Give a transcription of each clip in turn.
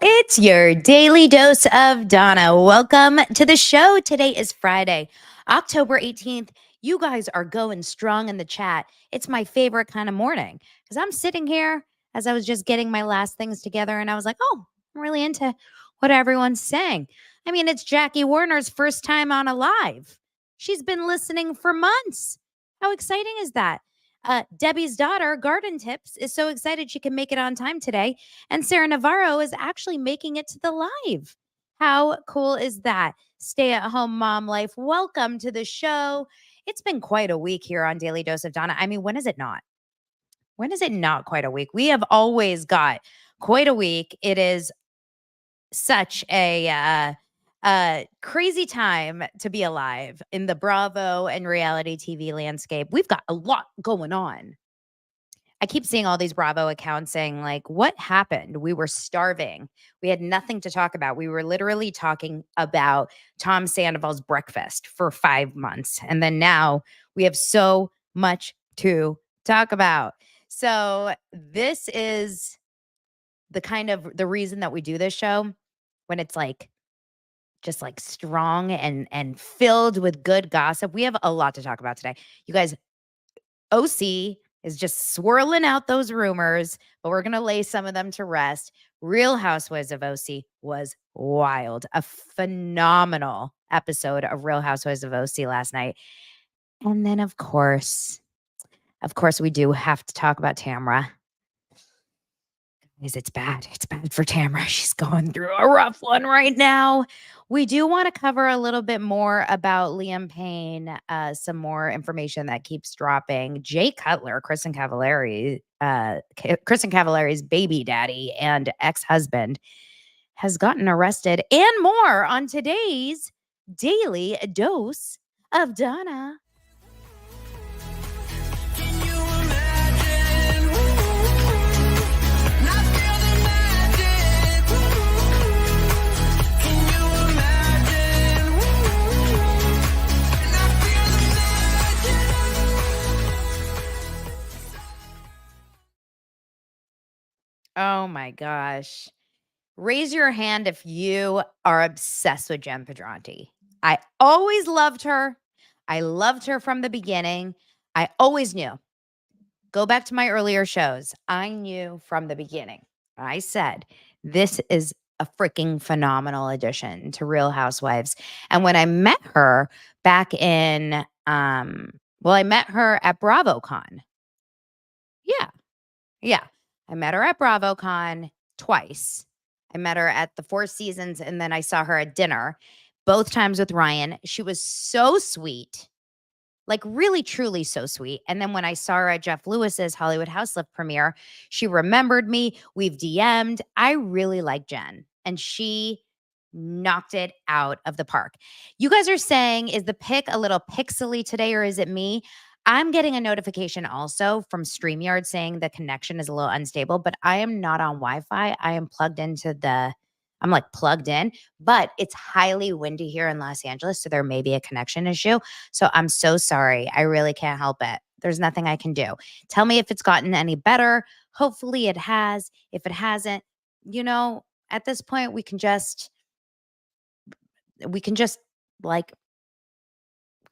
It's your daily dose of Donna. Welcome to the show. Today is Friday, October 18th. You guys are going strong in the chat. It's my favorite kind of morning because I'm sitting here as I was just getting my last things together and I was like, oh, I'm really into what everyone's saying. I mean, it's Jackie Warner's first time on a live. She's been listening for months. How exciting is that? Debbie's daughter, Garden Tips, is so excited she can make it on time today. And Sarah Navarro is actually making it to the live. How cool is that? Stay at home mom life. Welcome to the show. It's been quite a week here on Daily Dose of Donna. I mean, when is it not? When is it not quite a week? We have always got quite a week. It is such a crazy time to be alive in the Bravo and reality TV landscape. We've got a lot going on. I keep seeing all these Bravo accounts saying, like, what happened? We were starving. We had nothing to talk about. We were literally talking about Tom Sandoval's breakfast for 5 months. And then now we have so much to talk about. So this is the reason that we do this show when it's like just like strong and filled with good gossip. We have a lot to talk about today. You guys, OC is just swirling out those rumors, but we're going to lay some of them to rest. Real Housewives of OC was wild. A phenomenal episode of Real Housewives of OC last night. And then, of course, we do have to talk about Tamra. Guys, it's bad. It's bad for Tamra. She's going through a rough one right now. We do want to cover a little bit more about Liam Payne, some more information that keeps dropping. Jay Cutler, Kristen Cavallari's baby daddy and ex-husband, has gotten arrested, and more on today's Daily Dose of Donna. Oh my gosh. Raise your hand if you are obsessed with Jen Pedranti. I always loved her. I loved her from the beginning. I always knew. Go back to my earlier shows. I knew from the beginning. I said, this is a freaking phenomenal addition to Real Housewives. And when I met her back in, I met her at BravoCon. Yeah. Yeah. I met her at BravoCon twice. I met her at the Four Seasons, and then I saw her at dinner, both times with Ryan. She was so sweet, like really, truly so sweet. And then when I saw her at Jeff Lewis's Hollywood House Lift premiere, she remembered me. We've DM'd. I really like Jen, and she knocked it out of the park. You guys are saying, is the pic a little pixely today, or is it me? I'm getting a notification also from StreamYard saying the connection is a little unstable, but I am not on Wi-Fi. I am I'm like plugged in, but it's highly windy here in Los Angeles. So there may be a connection issue. So I'm so sorry. I really can't help it. There's nothing I can do. Tell me if it's gotten any better. Hopefully it has. If it hasn't, at this point we can just like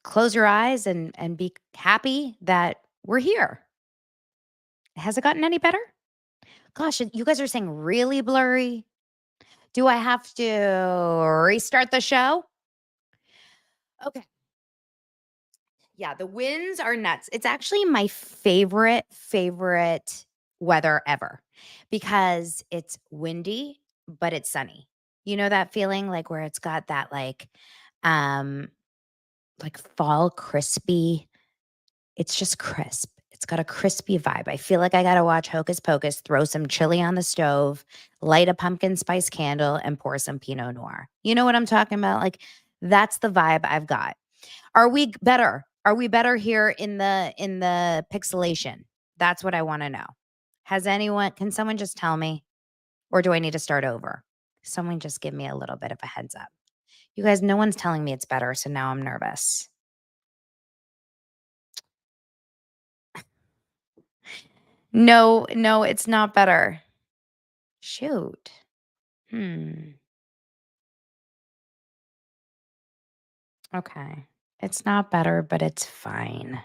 close your eyes and be happy that we're here. Has it gotten any better? Gosh, you guys are saying really blurry. Do I have to restart the show? Okay. Yeah, the winds are nuts. It's actually my favorite weather ever because it's windy, but it's sunny. You know that feeling like where it's got that um like fall crispy. It's just crisp. It's got a crispy vibe. I feel like I gotta watch Hocus Pocus, throw some chili on the stove, light a pumpkin spice candle, and pour some Pinot Noir. You know what I'm talking about? Like, that's the vibe I've got. Are we better? Are we better here in the pixelation? That's what I want to know. Can someone just tell me? Or do I need to start over? Someone just give me a little bit of a heads up. You guys, no one's telling me it's better, so now I'm nervous. No, it's not better. Shoot. Hmm. Okay. It's not better, but it's fine.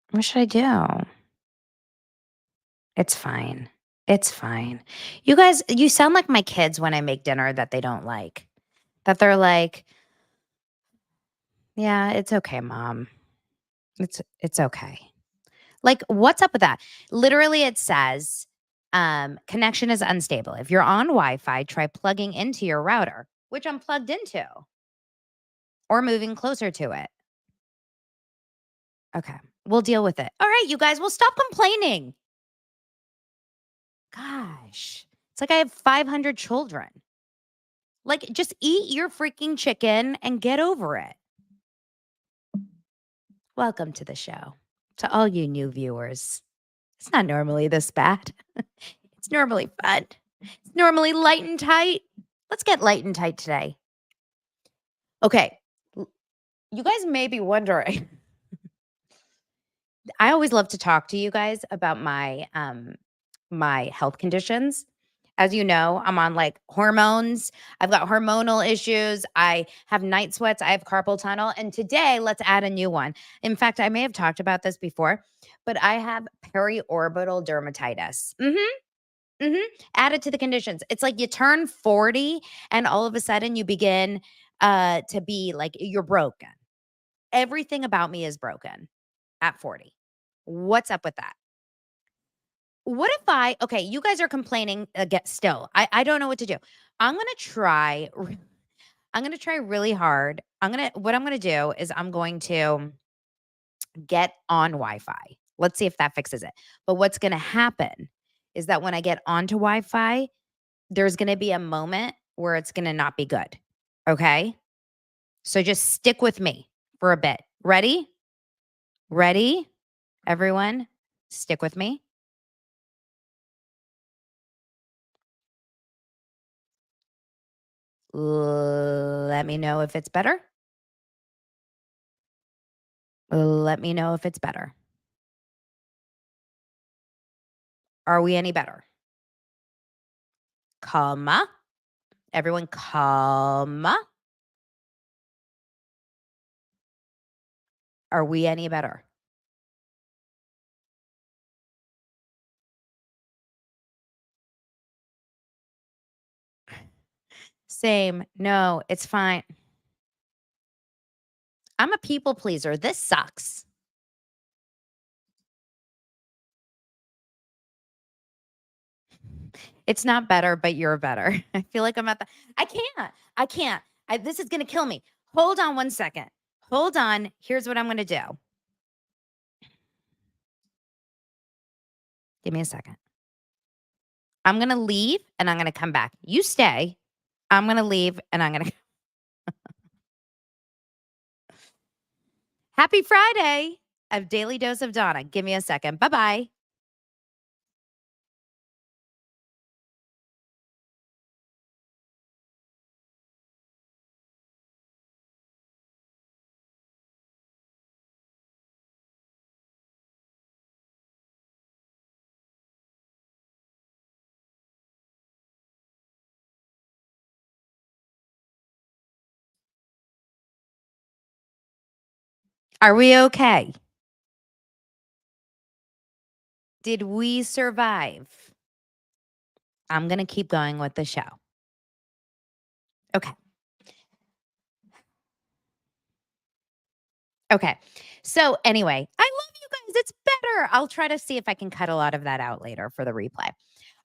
What should I do? It's fine. It's fine. You guys, you sound like my kids when I make dinner that they don't like. That they're like, "Yeah, it's okay, mom. It's okay." Like, what's up with that? Literally, it says, connection is unstable. If you're on Wi-Fi, try plugging into your router, which I'm plugged into, or moving closer to it. Okay, we'll deal with it. All right, you guys, will stop complaining. Gosh, it's like I have 500 children. Like, just eat your freaking chicken and get over it. Welcome to the show. To all you new viewers, it's not normally this bad. It's normally fun. It's normally light and tight. Let's get light and tight today. Okay. You guys may be wondering. I always love to talk to you guys about my health conditions. As you know, I'm on like hormones. I've got hormonal issues. I have night sweats. I have carpal tunnel. And today, let's add a new one. In fact, I may have talked about this before, but I have periorbital dermatitis. Added to the conditions. It's like you turn 40 and all of a sudden you begin to be like you're broken. Everything about me is broken at 40. What's up with that? What if okay, you guys are complaining again still. I don't know what to do. I'm going to try I'm going to try really hard. What I'm going to do is I'm going to get on Wi-Fi. Let's see if that fixes it. But what's going to happen is that when I get onto Wi-Fi, there's going to be a moment where it's going to not be good. Okay? So just stick with me for a bit. Ready? Ready? Everyone, stick with me. Let me know if it's better. Let me know if it's better. Are we any better? Comma. Everyone, comma. Are we any better? Same. No, it's fine. I'm a people pleaser. This sucks. It's not better, but you're better. I feel like I'm at the I can't. I can't. This is gonna kill me. Hold on one second. Hold on. Here's what I'm gonna do. Give me a second. I'm gonna leave and I'm gonna come back. You stay. I'm gonna leave and I'm gonna Happy Friday of Daily Dose of Donna. Give me a second. Bye-bye. Are we okay? Did we survive? I'm gonna keep going with the show. Okay. Okay. So anyway, I love you guys. It's better. I'll try to see if I can cut a lot of that out later for the replay.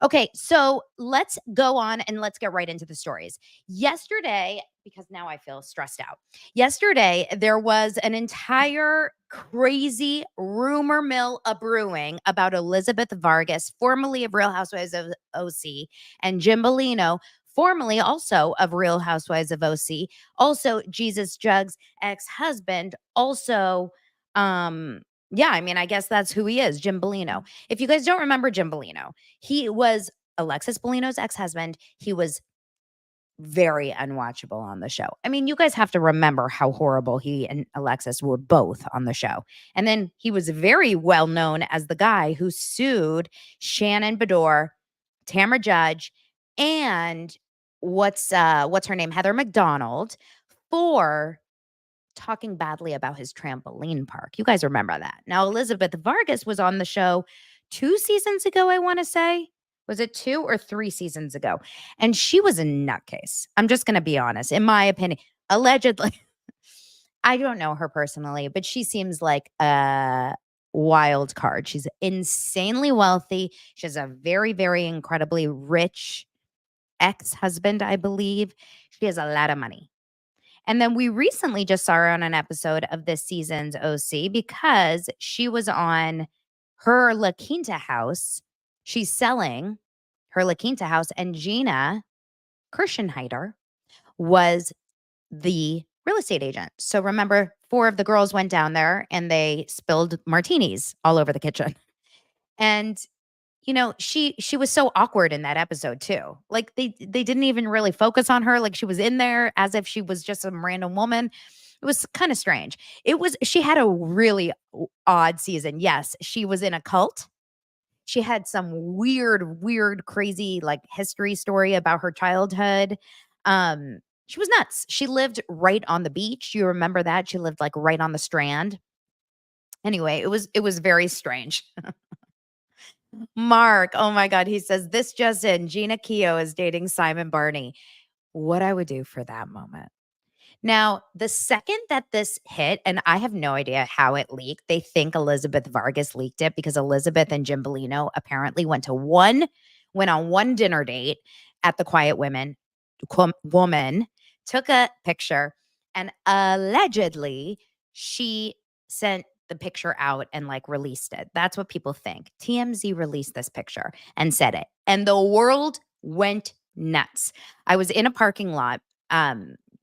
Okay, so let's go on and let's get right into the stories. Yesterday, because now I feel stressed out. Yesterday, there was an entire crazy rumor mill a brewing about Elizabeth Vargas, formerly of Real Housewives of OC, and Jim Bellino, formerly also of Real Housewives of OC, also Jesus Jugg's ex-husband, also yeah, I mean, I guess that's who he is, Jim Bellino. If you guys don't remember Jim Bellino, he was Alexis Bellino's ex-husband. He was very unwatchable on the show. I mean, you guys have to remember how horrible he and Alexis were both on the show. And then he was very well known as the guy who sued Shannon Bedore, Tamra Judge, and what's her name? Heather McDonald for talking badly about his trampoline park. You guys remember that. Now, Elizabeth Vargas was on the show 2 seasons ago, I want to say. Was it 2 or 3 seasons ago? And she was a nutcase. I'm just going to be honest. In my opinion, allegedly, I don't know her personally, but she seems like a wild card. She's insanely wealthy. She has a very, very incredibly rich ex-husband, I believe. She has a lot of money. And then we recently just saw her on an episode of this season's OC because she was on her La Quinta house. She's selling her La Quinta house, and Gina Kirschenheiter was the real estate agent. So remember, 4 of the girls went down there and they spilled martinis all over the kitchen. And she was so awkward in that episode too. Like they didn't even really focus on her. Like she was in there as if she was just some random woman. It was kind of strange. She had a really odd season. Yes, she was in a cult. She had some weird, crazy like history story about her childhood. She was nuts. She lived right on the beach. You remember that? She lived like right on the Strand. Anyway, it was very strange. Mark, oh my God, he says, this just in, Gina Keogh is dating Simon Barney. What I would do for that moment. Now, the second that this hit, and I have no idea how it leaked, they think Elizabeth Vargas leaked it because Elizabeth and Jim Bellino apparently went on one dinner date at the Quiet Woman, took a picture, and allegedly she sent the picture out and like released it. That's what people think. TMZ released this picture and said it. And the world went nuts. I was in a parking lot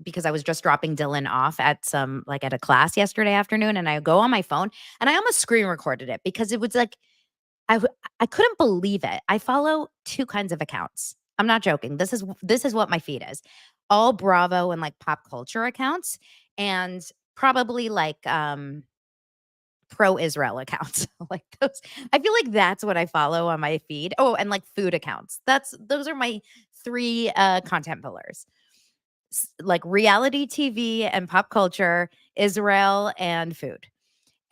because I was just dropping Dylan off at a class yesterday afternoon, and I go on my phone and I almost screen recorded it because it was like I couldn't believe it. I follow 2 kinds of accounts. I'm not joking. This is what my feed is. All Bravo and like pop culture accounts, and probably like pro-Israel accounts. Like those. I feel like that's what I follow on my feed. Oh, and like food accounts. Those are my 3 content pillars. Like reality TV and pop culture, Israel and food.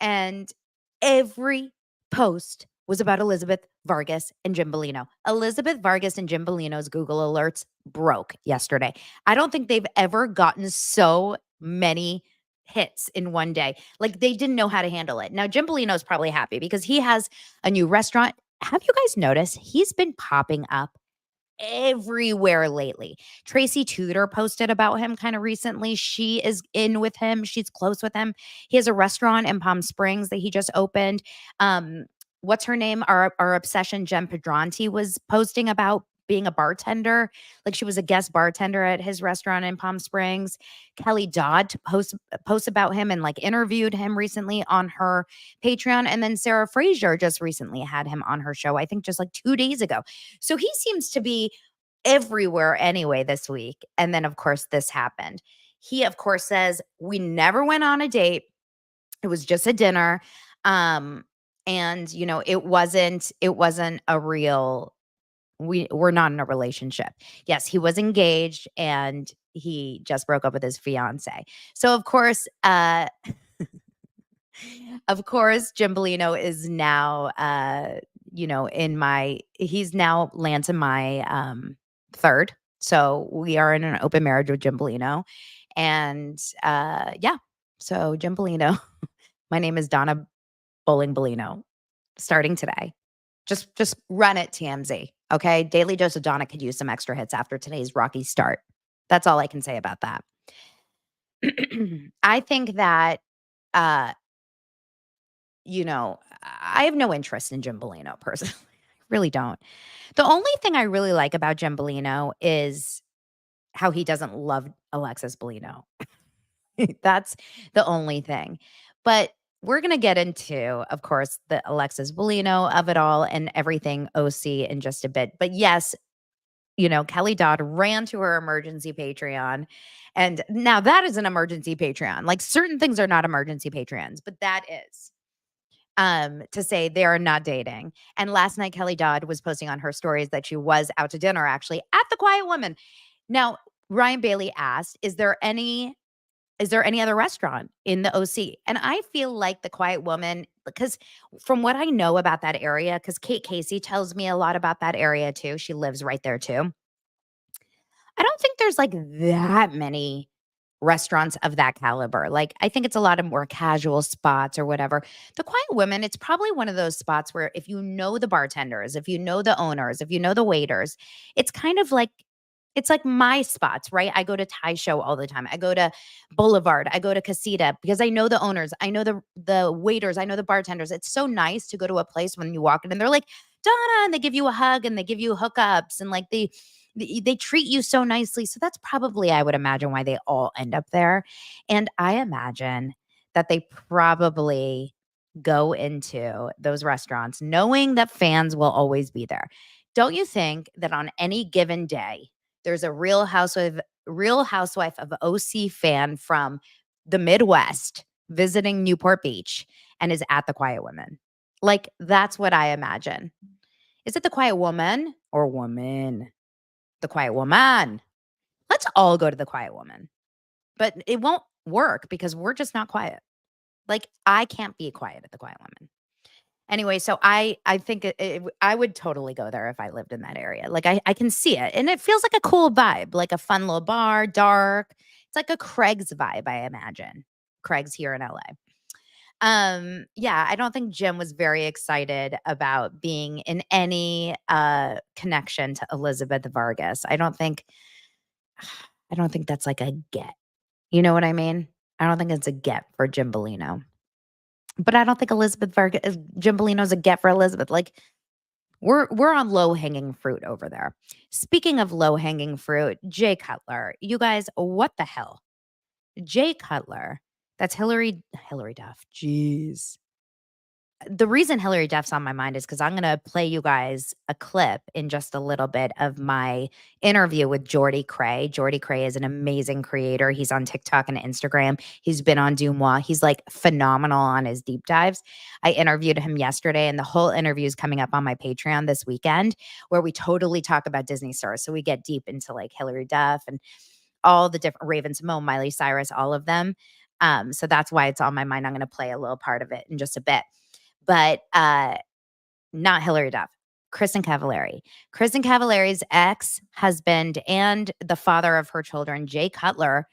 And every post was about Elizabeth Vargas and Jim Bellino. Elizabeth Vargas and Jim Bellino's Google alerts broke yesterday. I don't think they've ever gotten so many hits in one day. Like they didn't know how to handle it. Now, Jim Bellino's probably happy because he has a new restaurant. Have you guys noticed he's been popping up everywhere lately? Tracy Tudor posted about him kind of recently. She is in with him. She's close with him. He has a restaurant in Palm Springs that he just opened. What's her name? Our obsession, Jen Pedranti, was posting about being a bartender. Like she was a guest bartender at his restaurant in Palm Springs. Kelly Dodd posts about him and like interviewed him recently on her Patreon. And then Sarah Fraser just recently had him on her show, I think just like 2 days ago. So he seems to be everywhere anyway this week. And then of course this happened. He of course says, we never went on a date. It was just a dinner. And it wasn't a real, we're not in a relationship. Yes, he was engaged and he just broke up with his fiance. So of course, Jim Bellino is now, he's now lands in my third. So we are in an open marriage with Jim Bellino. And yeah, so Jim Bellino, my name is Donna Bowling Bellino, starting today. Just run it, TMZ. Okay. Daily Dose of Donna could use some extra hits after today's rocky start. That's all I can say about that. I think that, I have no interest in Jim Bellino personally. I really don't. The only thing I really like about Jim Bellino is how he doesn't love Alexis Bellino. That's the only thing. But we're going to get into, of course, the Alexis Bellino of it all and everything OC in just a bit. But yes, Kelly Dodd ran to her emergency Patreon. And now that is an emergency Patreon. Like certain things are not emergency Patreons, but that is to say they are not dating. And last night, Kelly Dodd was posting on her stories that she was out to dinner actually at the Quiet Woman. Now, Ryan Bailey asked, is there any other restaurant in the OC? And I feel like the Quiet Woman, because from what I know about that area, because Kate Casey tells me a lot about that area too. She lives right there too. I don't think there's like that many restaurants of that caliber. Like, I think it's a lot of more casual spots or whatever. The Quiet Women, it's probably one of those spots where if you know the bartenders, if you know the owners, if you know the waiters, it's kind of like it's like my spots, right? I go to Thai Show all the time. I go to Boulevard. I go to Casita because I know the owners. I know the waiters. I know the bartenders. It's so nice to go to a place when you walk in and they're like, Donna, and they give you a hug and they give you hookups and like they treat you so nicely. So that's probably, I would imagine, why they all end up there. And I imagine that they probably go into those restaurants knowing that fans will always be there. Don't you think that on any given day, there's a real housewife of OC fan from the Midwest visiting Newport Beach and is at the Quiet Woman? Like, that's what I imagine. Is it the Quiet Woman or woman? The Quiet Woman. Let's all go to the Quiet Woman. But it won't work because we're just not quiet. Like, I can't be quiet at the Quiet Woman. Anyway, so I think I would totally go there if I lived in that area. Like, I can see it, and it feels like a cool vibe, like a fun little bar, dark. It's like a Craig's vibe, I imagine. Craig's here in LA. Yeah, I don't think Jim was very excited about being in any connection to Elizabeth Vargas. I don't think that's like a get. You know what I mean? I don't think it's a get for Jim Bellino. But I don't think Elizabeth Vargas Jim Bellino's a get for Elizabeth. Like, we're on low-hanging fruit over there. Speaking of low-hanging fruit, Jay Cutler. You guys, what the hell? Jay Cutler. That's Hillary Duff. Jeez. The reason Hillary Duff's on my mind is because I'm going to play you guys a clip in just a little bit of my interview with Jordy Cray. Jordy Cray is an amazing creator. He's on TikTok and Instagram. He's been on Dumois. He's like phenomenal on his deep dives. I interviewed him yesterday, and the whole interview is coming up on my Patreon this weekend, where we totally talk about Disney stars. So we get deep into like Hillary Duff and all the different Raven Simone, Miley Cyrus, all of them. So that's why it's on my mind. I'm going to play a little part of it in just a bit. But not Hillary Duff, Kristen Cavallari. Kristen Cavallari's ex-husband and the father of her children, Jay Cutler,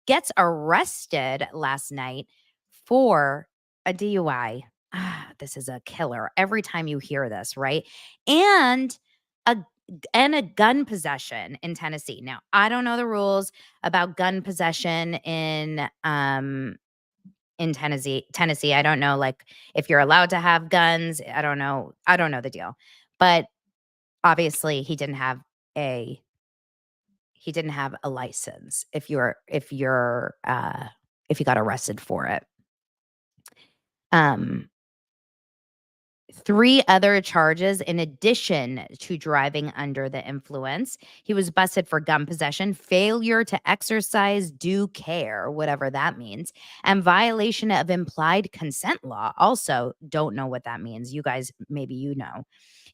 gets arrested last night for a DUI. This is a killer. Every time you hear this, right? And a a gun possession in Tennessee. Now, I don't know the rules about gun possession in Tennessee. I don't know, like, if you're allowed to have guns. I don't know the deal. But obviously a he didn't have a license if you got arrested for it. Um 3 other charges in addition to driving under the influence. He was busted for gun possession, failure to exercise due care, whatever that means, and violation of implied consent law. Also, don't know what that means. You guys, maybe you know.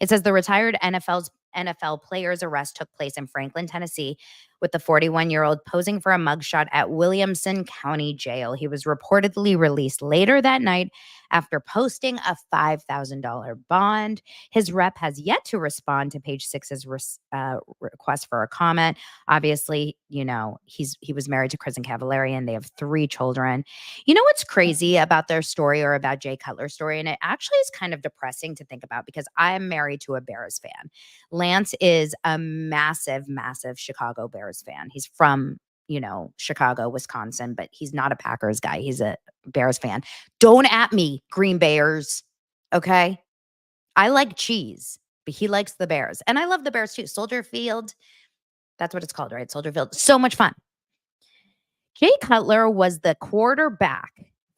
It says the retired NFL player's arrest took place in Franklin, Tennessee, with the 41-year-old posing for a mugshot at Williamson County Jail. He was reportedly released later that night after posting a $5,000 bond. His rep has yet to respond to Page Six's request for a comment. Obviously, he was married to Kristen Cavallari and they have 3 children. You know what's crazy about their story, or about Jay Cutler's story? And it actually is kind of depressing to think about because I am married to a Bears fan. Lance is a massive, massive Chicago Bears fan. He's from, Chicago, Wisconsin, but he's not a Packers guy. He's a Bears fan. Don't at me, Green Bears. Okay. I like cheese, but he likes the Bears. And I love the Bears too. Soldier Field. That's what it's called, right? Soldier Field. So much fun. Jay Cutler was the quarterback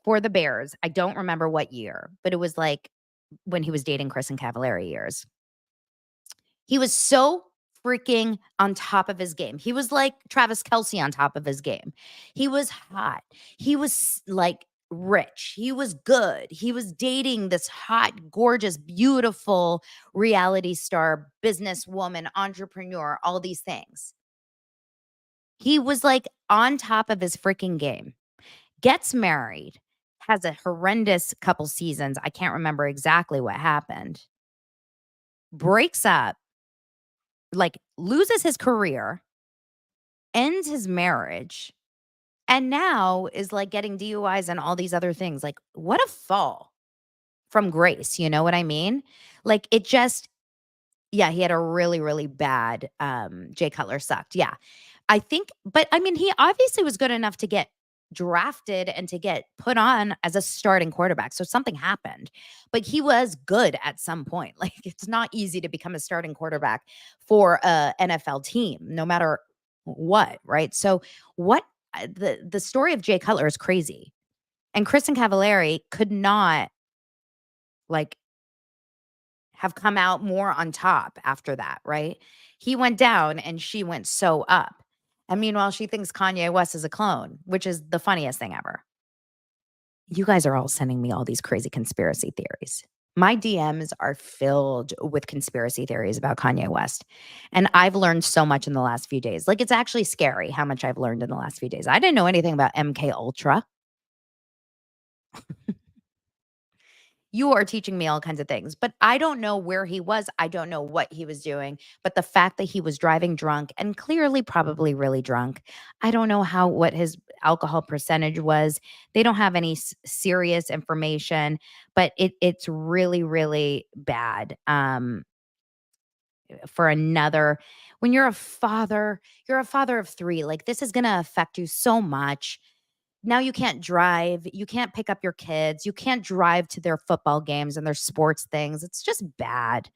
for the Bears. I don't remember what year, but it was like when he was dating Kristen Cavallari years. He was so freaking on top of his game. He was like Travis Kelce on top of his game. He was hot. He was like rich. He was good. He was dating this hot, gorgeous, beautiful reality star, businesswoman, entrepreneur, all these things. He was like on top of his freaking game. Gets married, has a horrendous couple seasons. I can't remember exactly what happened. Breaks up, like loses his career, ends his marriage, and now is like getting DUIs and all these other things. Like, what a fall from grace. You know what I mean? Like, it just, yeah, he had a really, really bad, Jay Cutler sucked. Yeah. I think, but I mean, he obviously was good enough to get drafted and to get put on as a starting quarterback. So something happened, but he was good at some point. Like, it's not easy to become a starting quarterback for a NFL team, no matter what, right? So what the story of Jay Cutler is crazy. And Kristen Cavallari could not like have come out more on top after that, right? He went down and she went so up. And meanwhile, she thinks Kanye West is a clone, which is the funniest thing ever. You guys are all sending me all these crazy conspiracy theories. My DMs are filled with conspiracy theories about Kanye West. And I've learned so much in the last few days. Like, it's actually scary how much I've learned in the last few days. I didn't know anything about MK Ultra. You are teaching me all kinds of things, but I don't know where he was. I don't know what he was doing, but the fact that he was driving drunk and clearly probably really drunk. I don't know what his alcohol percentage was. They don't have any serious information, but it's really, really bad. For another, when you're a father of three, like, this is going to affect you so much. Now you can't drive, you can't pick up your kids, you can't drive to their football games and their sports things. It's just bad.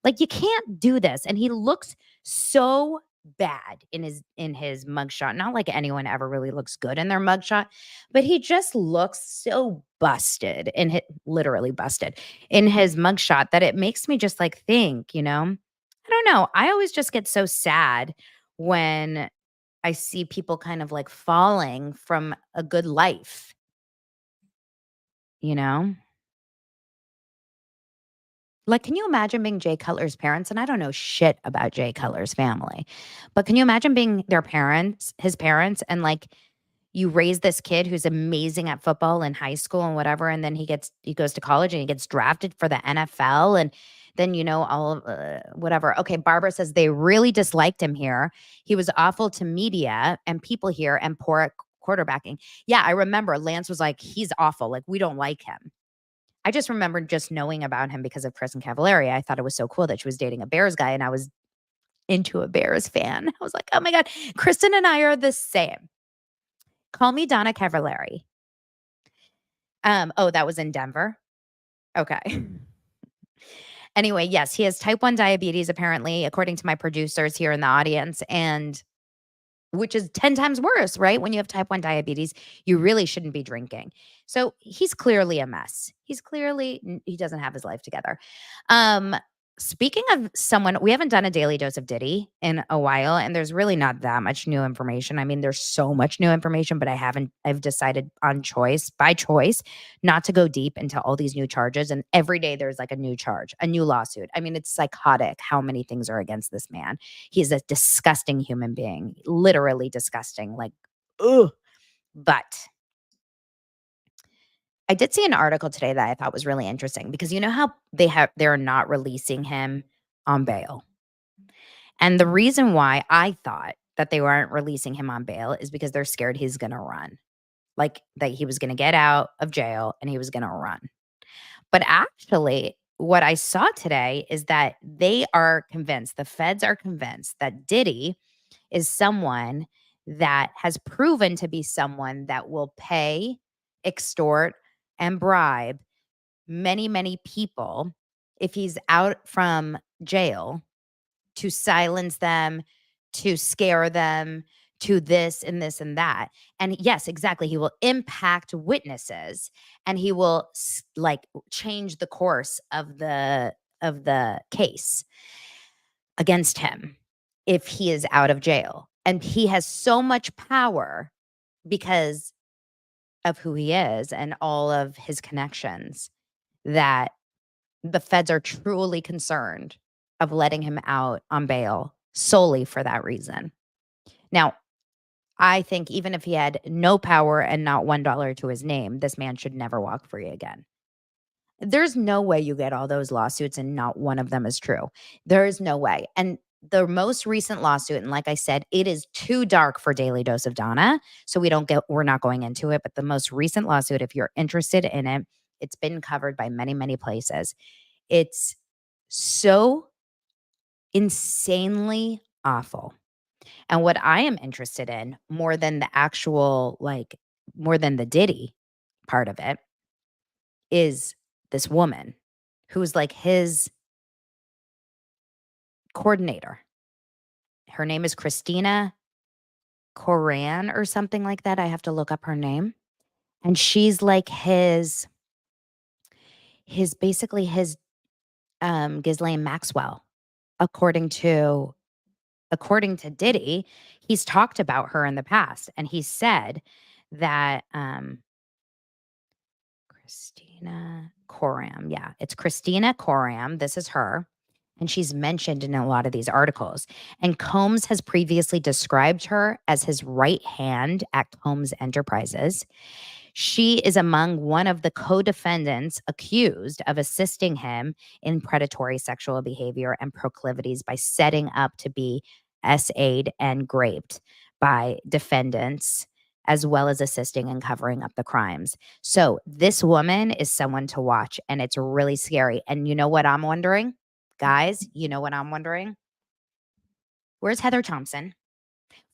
Like, you can't do this. And he looks so bad in his mugshot. Not like anyone ever really looks good in their mugshot, but he just looks so busted in his literally busted in his mugshot that it makes me just like think, I don't know. I always just get so sad when I see people kind of like falling from a good life, you know? Like, can you imagine being Jay Cutler's parents? And I don't know shit about Jay Cutler's family, but can you imagine being his parents, and like you raise this kid who's amazing at football in high school and whatever, and then he goes to college and he gets drafted for the NFL, and then all of whatever. Okay, Barbara says they really disliked him here. He was awful to media and people here and poor at quarterbacking. Yeah, I remember Lance was like, he's awful. Like, we don't like him. I just remember just knowing about him because of Kristen Cavallari. I thought it was so cool that she was dating a Bears guy, and I was into a Bears fan. I was like, oh my God, Kristen and I are the same. Call me Donna Cavallari. Oh, that was in Denver? Okay. Anyway, yes, he has type 1 diabetes, apparently, according to my producers here in the audience, and which is 10 times worse, right? When you have type 1 diabetes, you really shouldn't be drinking. So he's clearly a mess. He doesn't have his life together. Speaking of someone, we haven't done a daily dose of Diddy in a while, and there's really not that much new information. I mean, there's so much new information, but I've decided by choice, not to go deep into all these new charges. And every day there's like a new charge, a new lawsuit. I mean, it's psychotic how many things are against this man. He's a disgusting human being, literally disgusting. Like, ugh. But I did see an article today that I thought was really interesting, because you know how they're not releasing him on bail. And the reason why I thought that they weren't releasing him on bail is because they're scared he's going to run. Like, that he was going to get out of jail and he was going to run. But actually, what I saw today is that the feds are convinced that Diddy is someone that has proven to be someone that will pay, extort, and bribe many, many people if he's out from jail, to silence them, to scare them, to this and this and that. And yes, exactly. He will impact witnesses, and he will like change the course of the case against him. if he is out of jail. And he has so much power because of who he is and all of his connections that the feds are truly concerned of letting him out on bail solely for that reason. Now, I think even if he had no power and not $1 to his name, this man should never walk free again. There's no way you get all those lawsuits and not one of them is true. There is no way. And the most recent lawsuit, and like I said, it is too dark for Daily Dose of Donna, so we're not going into it, but the most recent lawsuit, if you're interested in it, it's been covered by many, many places. It's so insanely awful. And what I am interested in more than the actual, more than the Diddy part of it is this woman who's like his coordinator. Her name is Christina Koran or something like that. I have to look up her name. And she's like basically his Ghislaine Maxwell. According to Diddy, he's talked about her in the past, and he said that Christina Koram. Yeah, it's Christina Koram. This is her. And she's mentioned in a lot of these articles. And Combs has previously described her as his right hand at Combs Enterprises. She is among one of the co-defendants accused of assisting him in predatory sexual behavior and proclivities by setting up to be SA'd and raped by defendants, as well as assisting in covering up the crimes. So this woman is someone to watch, and it's really scary. And you know what I'm wondering? Guys, you know what I'm wondering? Where's Heather Thompson?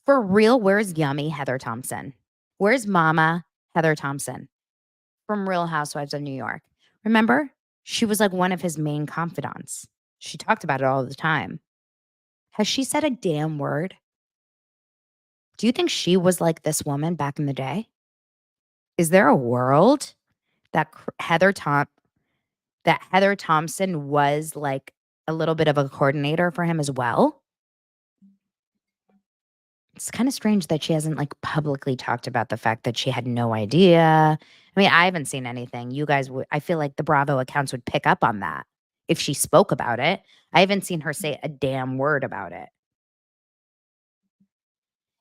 For real, where's yummy Heather Thompson? Where's Mama Heather Thompson from Real Housewives of New York? Remember? She was like one of his main confidants. She talked about it all the time. Has she said a damn word? Do you think she was like this woman back in the day? Is there a world that Heather Thompson was like a little bit of a coordinator for him as well? It's kind of strange that she hasn't like publicly talked about the fact that she had no idea. I mean, I haven't seen anything. You guys would, I feel like the Bravo accounts would pick up on that if she spoke about it. I haven't seen her say a damn word about it.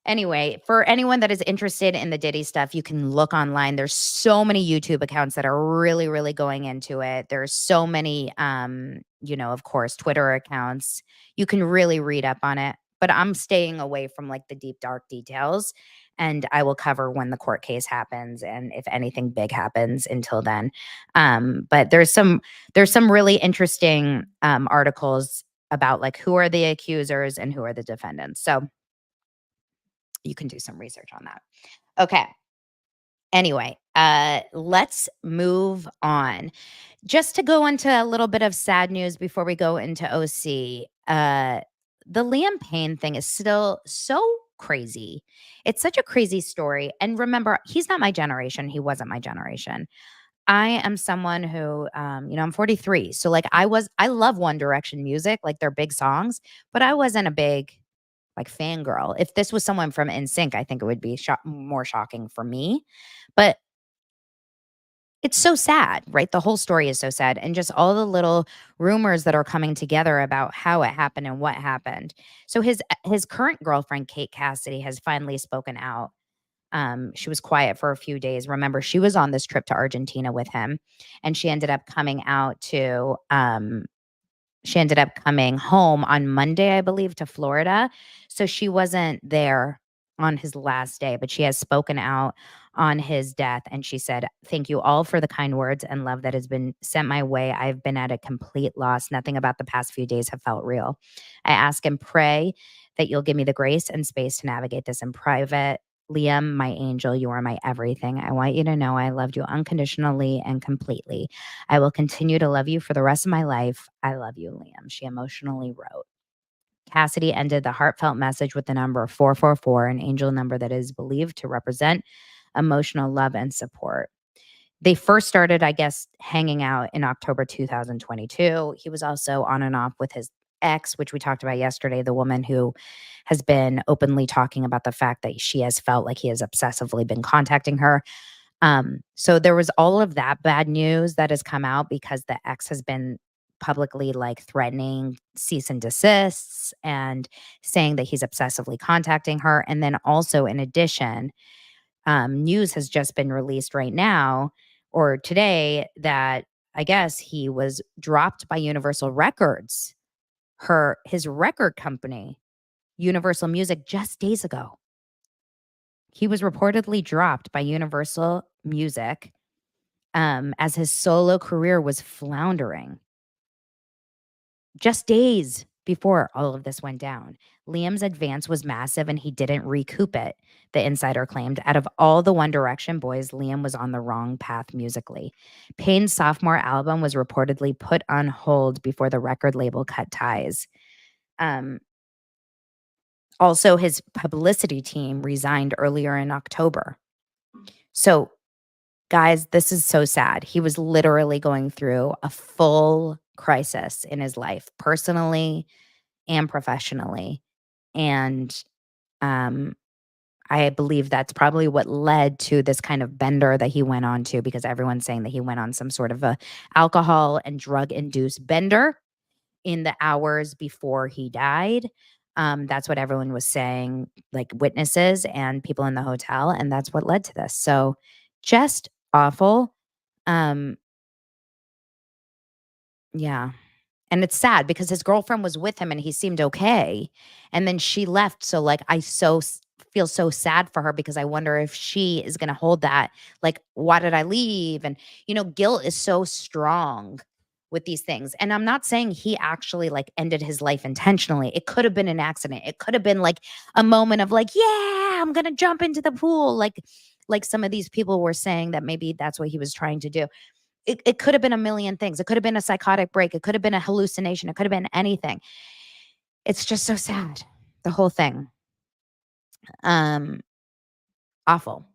Anyway, for anyone that is interested in the Diddy stuff, you can look online. There's so many YouTube accounts that are really, really going into it. There's so many, of course, Twitter accounts. You can really read up on it. But I'm staying away from like the deep, dark details. And I will cover when the court case happens and if anything big happens until then. But there's some really interesting articles about like who are the accusers and who are the defendants. So you can do some research on that. Okay. Anyway, let's move on. Just to go into a little bit of sad news before we go into OC, the Liam Payne thing is still so crazy. It's such a crazy story. And remember, he's not my generation. He wasn't my generation. I am someone who, I'm 43. So like I love One Direction music, like their big songs, but I wasn't a big like fangirl. If this was someone from NSYNC, I think it would be more shocking for me. But it's so sad, right? The whole story is so sad. And just all the little rumors that are coming together about how it happened and what happened. So his current girlfriend, Kate Cassidy, has finally spoken out. She was quiet for a few days. Remember, she was on this trip to Argentina with him, and she ended up coming home on Monday, I believe, to Florida. So she wasn't there on his last day, but she has spoken out on his death. And she said, "Thank you all for the kind words and love that has been sent my way. I've been at a complete loss. Nothing about the past few days have felt real. I ask and pray that you'll give me the grace and space to navigate this in private. Liam, my angel, you are my everything. I want you to know I loved you unconditionally and completely. I will continue to love you for the rest of my life. I love you, Liam," she emotionally wrote. Cassidy ended the heartfelt message with the number 444, an angel number that is believed to represent emotional love and support. They first started, I guess, hanging out in October 2022. He was also on and off with his ex, which we talked about yesterday, the woman who has been openly talking about the fact that she has felt like he has obsessively been contacting her. So there was all of that bad news that has come out because the ex has been publicly like threatening cease and desists and saying that he's obsessively contacting her. And then also, in addition, news has just been released right now or today that I guess he was dropped by Universal Records, his record company, Universal Music, just days ago. He was reportedly dropped by Universal Music as his solo career was floundering. Just days before all of this went down, Liam's advance was massive and he didn't recoup it, the insider claimed. Out of all the One Direction boys, Liam was on the wrong path musically. Payne's sophomore album was reportedly put on hold before the record label cut ties. Also, his publicity team resigned earlier in October. So, guys, this is so sad. He was literally going through a full crisis in his life, personally and professionally. And I believe that's probably what led to this kind of bender that he went on to, because everyone's saying that he went on some sort of a alcohol and drug-induced bender in the hours before he died. That's what everyone was saying, like witnesses and people in the hotel, and that's what led to this. So just awful. Yeah. And it's sad because his girlfriend was with him and he seemed okay. And then she left. So like feel so sad for her because I wonder if she is going to hold that. Like, why did I leave? And guilt is so strong with these things. And I'm not saying he actually like ended his life intentionally. It could have been an accident. It could have been like a moment of like, yeah, I'm going to jump into the pool. Like some of these people were saying that maybe that's what he was trying to do. It could have been a million things. It could have been a psychotic break. It could have been a hallucination. It could have been anything. It's just so sad. The whole thing. Awful.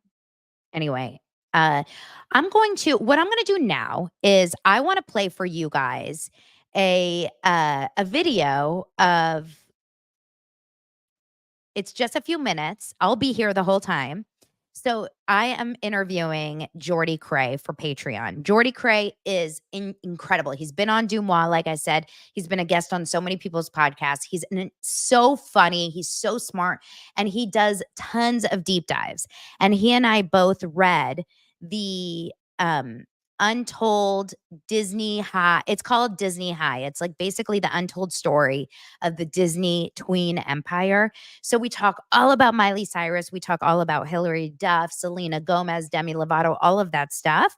Anyway, what I'm going to do now is I want to play for you guys a video of, it's just a few minutes. I'll be here the whole time. So I am interviewing Jordy Cray for Patreon. Jordy Cray is incredible. He's been on Dumois, like I said. He's been a guest on so many people's podcasts. He's so funny. He's so smart. And he does tons of deep dives. And he and I both read the Untold Disney High. It's called Disney High. It's like basically the untold story of the Disney tween empire. So we talk all about Miley Cyrus. We talk all about Hilary Duff, Selena Gomez, Demi Lovato, all of that stuff.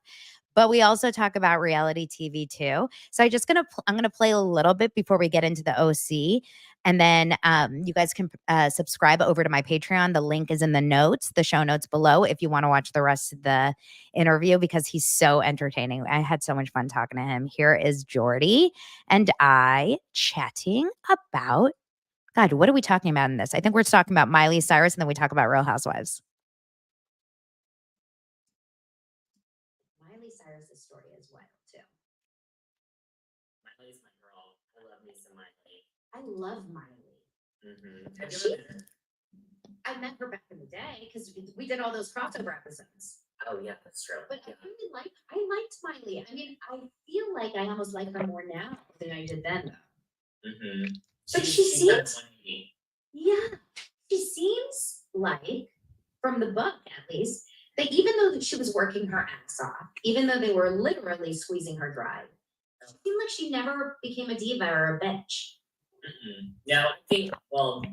But we also talk about reality TV too. So I'm gonna play a little bit before we get into the OC, and then you guys can subscribe over to my Patreon. The link is in the show notes below, if you want to watch the rest of the interview because he's so entertaining. I had so much fun talking to him. Here is Jordy and I chatting about, God, what are we talking about in this? I think we're talking about Miley Cyrus, and then we talk about Real Housewives. Miley Cyrus's story is wild too. Miley's my girl. I love me some Miley. I love Miley. I met her back in the day because we did all those crossover episodes. Oh yeah, that's true. But yeah. I liked Miley. I mean, I feel like I almost like her more now than I did then, though. But she seems, yeah, she seems like, from the book at least, that even though she was working her ass off, even though they were literally squeezing her dry, she seemed like she never became a diva or a bitch. No, I think, well,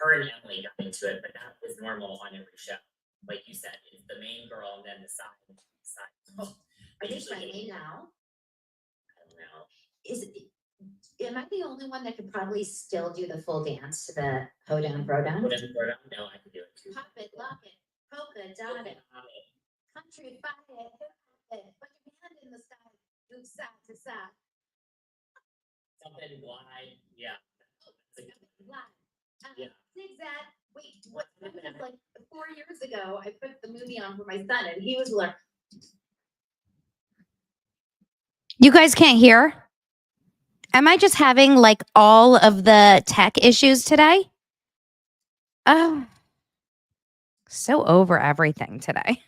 her and Emily got into it, but that was normal on every show. Like you said, it's the main girl and then the side. Oh, are they friendly now? I don't know. Am I the only one that could probably still do the full dance to the Ho Down, Bro Down? No, I can do it too. Pop it, lock it, polka, dot it, country, fire it, put your hand in the sky, do side to side. Something glide, yeah. Yeah. Zigzag. Wait, what happened? Like 4 years ago, I put the movie on for my son, and he was like, "You guys can't hear? Am I just having like all of the tech issues today? Oh, so over everything today.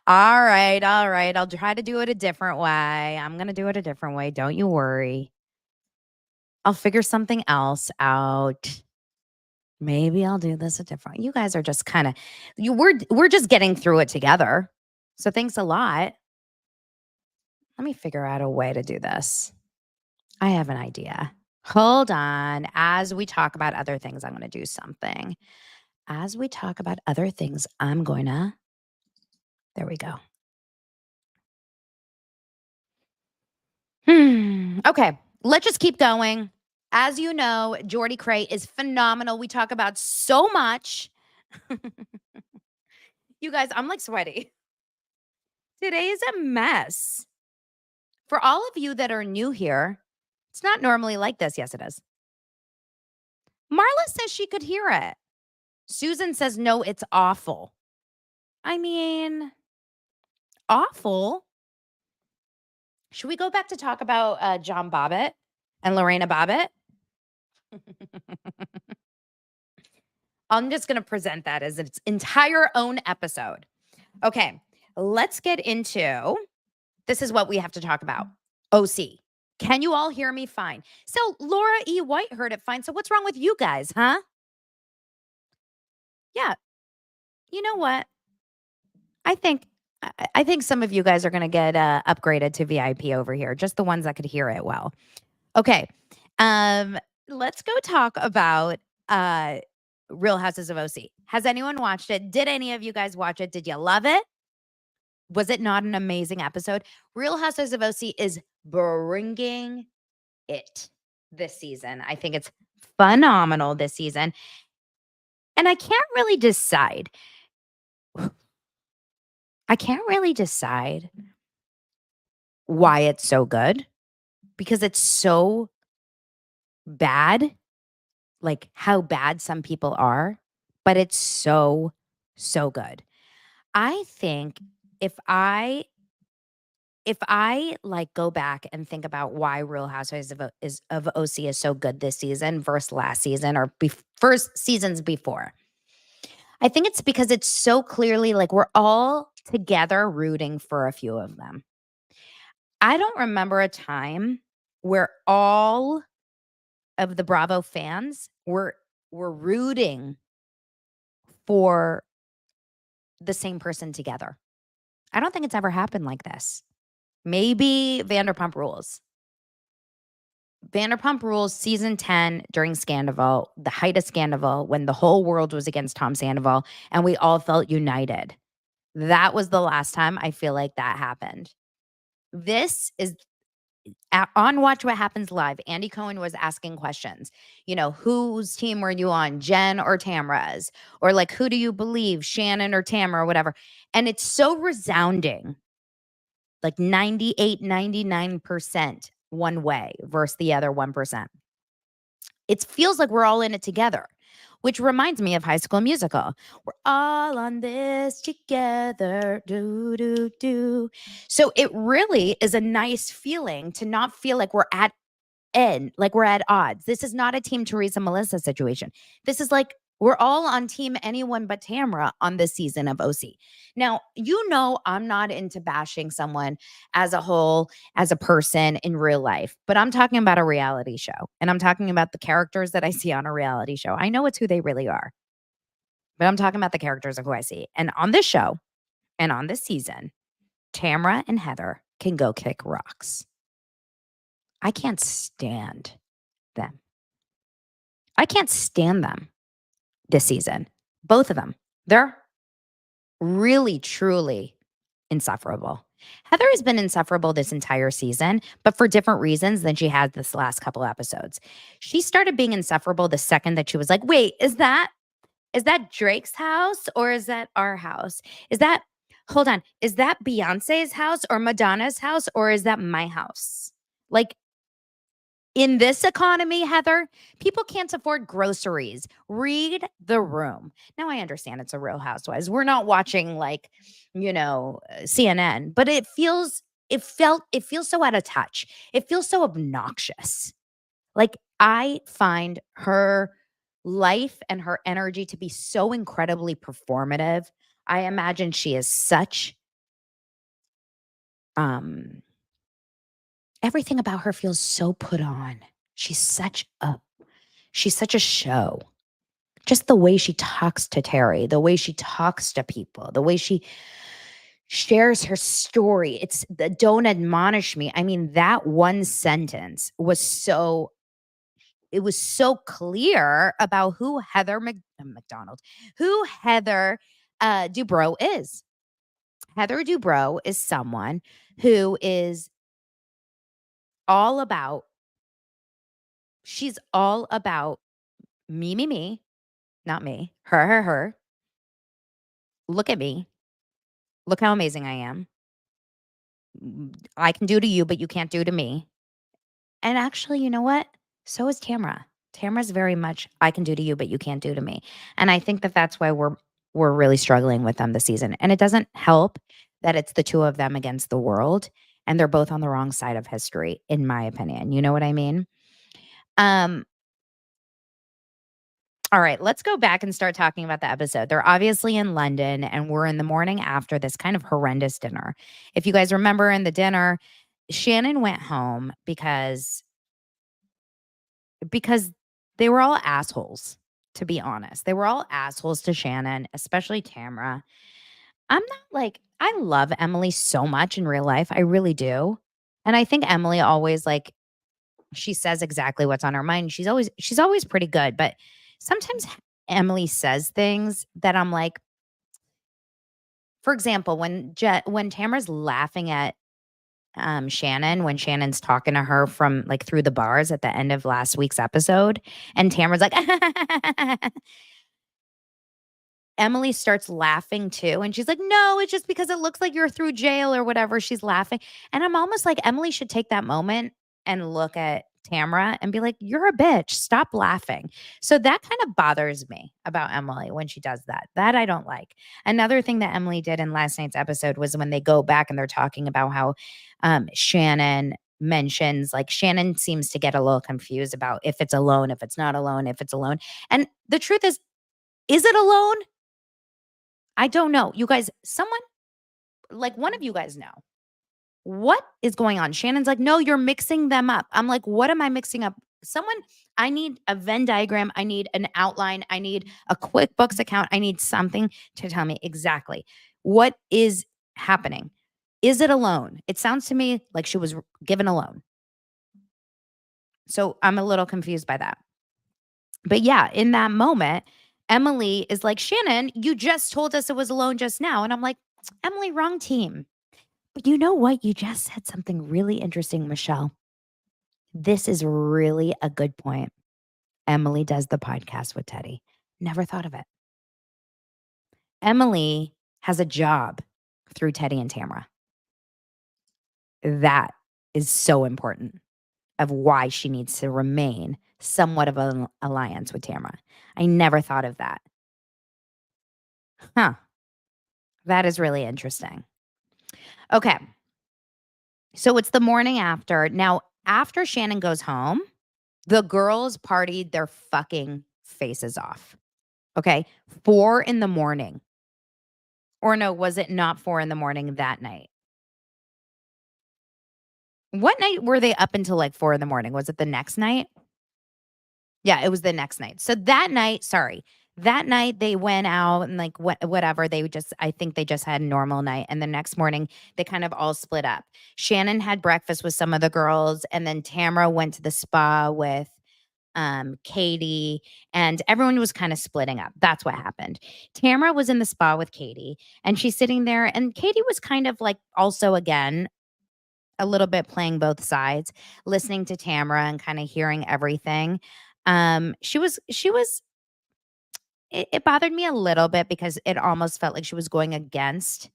All right, all right. I'll try to do it a different way. I'm going to do it a different way. Don't you worry. I'll figure something else out. Maybe I'll do this a different. You guys are just kind of we're just getting through it together. So thanks a lot. Let me figure out a way to do this. I have an idea. Hold on. As we talk about other things, I'm going to do something. As we talk about other things, I'm going to. There we go. Okay, let's just keep going. As you know, Jordy Cray is phenomenal. We talk about so much. You guys, I'm like sweaty. Today is a mess. For all of you that are new here, it's not normally like this. Yes, it is. Marla says she could hear it. Susan says, no, it's awful. I mean, awful. Should we go back to talk about John Bobbitt and Lorena Bobbitt? I'm just going to present that as its entire own episode. Okay, let's get into this is what we have to talk about. OC. Can you all hear me fine? So Laura E. White heard it fine. So what's wrong with you guys, huh? Yeah. You know what? I think some of you guys are going to get upgraded to VIP over here, just the ones that could hear it well. Okay. Let's go talk about Real Houses of OC. Has anyone watched it? Did any of you guys watch it? Did you love it? Was it not an amazing episode? Real Houses of OC is bringing it this season. I think it's phenomenal this season. And I can't really decide. Why it's so good because it's so bad, like how bad some people are, but it's so, so good. I think if I like go back and think about why Real Housewives of OC is so good this season versus last season or first seasons before, I think it's because it's so clearly like we're all together rooting for a few of them. I don't remember a time where all of the Bravo fans were rooting for the same person together. I don't think it's ever happened like this. Maybe Vanderpump Rules. Vanderpump Rules season 10 during Scandival, the height of Scandival, when the whole world was against Tom Sandoval and we all felt united. That was the last time I feel like that happened. This is on Watch What Happens Live. Andy Cohen was asking questions. You know, whose team were you on, Jen or Tamra's? Or like, who do you believe, Shannon or Tamra or whatever? And it's so resounding, like 98, 99% one way versus the other 1%. It feels like we're all in it together, which reminds me of High School Musical. We're all on this together. Do, do, do. So it really is a nice feeling to not feel like we're at end, like we're at odds. This is not a Team Teresa Melissa situation. This is like we're all on team anyone but Tamra on this season of OC. Now, you know, I'm not into bashing someone as a whole, as a person in real life, but I'm talking about a reality show and I'm talking about the characters that I see on a reality show. I know it's who they really are, but I'm talking about the characters of who I see. And on this show and on this season, Tamra and Heather can go kick rocks. I can't stand them. I can't stand them this season. Both of them. They're really, truly insufferable. Heather has been insufferable this entire season, but for different reasons than she has this last couple episodes. She started being insufferable the second that she was like, wait, is that Drake's house or is that our house? Hold on, is that Beyonce's house or Madonna's house or is that my house? Like, in this economy, Heather, people can't afford groceries. Read the room. Now, I understand it's a Real Housewives. We're not watching like, CNN, but it feels it feels so out of touch. It feels so obnoxious. Like, I find her life and her energy to be so incredibly performative. I imagine she is such, um everything about her feels so put on. She's such a she's such a show. Just the way she talks to Terry, the way she talks to people, the way she shares her story. It's the "Don't admonish me." I mean, that one sentence was so it was so clear about who McDonald, who Heather Dubrow is. Heather Dubrow is someone who is all about, she's all about me, not me, her. Look at me. Look how amazing I am. I can do to you, but you can't do to me. And actually, you know what? So is Tamra. Tamra's very much, I can do to you, but you can't do to me. And I think that that's why we're really struggling with them this season. And it doesn't help that it's the two of them against the world, and they're both on the wrong side of history, in my opinion. You know what I mean? Um, all right, let's go back and start talking about the episode. They're obviously in London, and we're in the morning after this kind of horrendous dinner. If you guys remember in the dinner, Shannon went home because they were all assholes, to be honest. They were all assholes to Shannon, especially Tamra. I'm not like, I love Emily so much in real life. I really do. And I think Emily always, like, she says exactly what's on her mind. She's always pretty good, but sometimes Emily says things that I'm like, for example, when Tamara's laughing at Shannon, when Shannon's talking to her from, like, through the bars at the end of last week's episode, and Tamara's like, Emily starts laughing too, and she's like, "No, it's just because it looks like you're through jail or whatever." She's laughing, and I'm almost like, Emily should take that moment and look at Tamra and be like, "You're a bitch. Stop laughing." So that kind of bothers me about Emily when she does that. That I don't like. Another thing that Emily did in last night's episode was when they go back and they're talking about how Shannon mentions, like, Shannon seems to get a little confused about if it's alone, if it's not alone, if it's alone. And the truth is it alone? I don't know. You guys, someone, like, one of you guys know. What is going on? Shannon's like, "No, you're mixing them up." I'm like, "What am I mixing up?" Someone, I need a Venn diagram. I need an outline. I need a QuickBooks account. I need something to tell me exactly what is happening. Is it a loan? It sounds to me like she was given a loan. So I'm a little confused by that. But yeah, in that moment, Emily is like, "Shannon, you just told us it was a loan just now." And I'm like, "Emily, wrong team." But you know what? You just said something really interesting, Michelle. This is really a good point. Emily does the podcast with Teddy. Never thought of it. Emily has a job through Teddy and Tamra. That is so important of why she needs to remain somewhat of an alliance with Tamra. I never thought of that. Huh. That is really interesting. Okay. So it's the morning after. Now, after Shannon goes home, the girls partied their fucking faces off. Okay. 4 in the morning. Or no, was it not 4 in the morning that night? What night were they up until like 4 in the morning? Was it the next night? Yeah, it was the next night. So that night, sorry, that night they went out and, like, whatever. They just, I think they just had a normal night. And the next morning they kind of all split up. Shannon had breakfast with some of the girls, and then Tamara went to the spa with Katie, and everyone was kind of splitting up. That's what happened. Tamara was in the spa with Katie, and she's sitting there, and Katie was kind of like, also again, a little bit playing both sides, listening to Tamara and kind of hearing everything. She was it bothered me a little bit because it almost felt like she was going against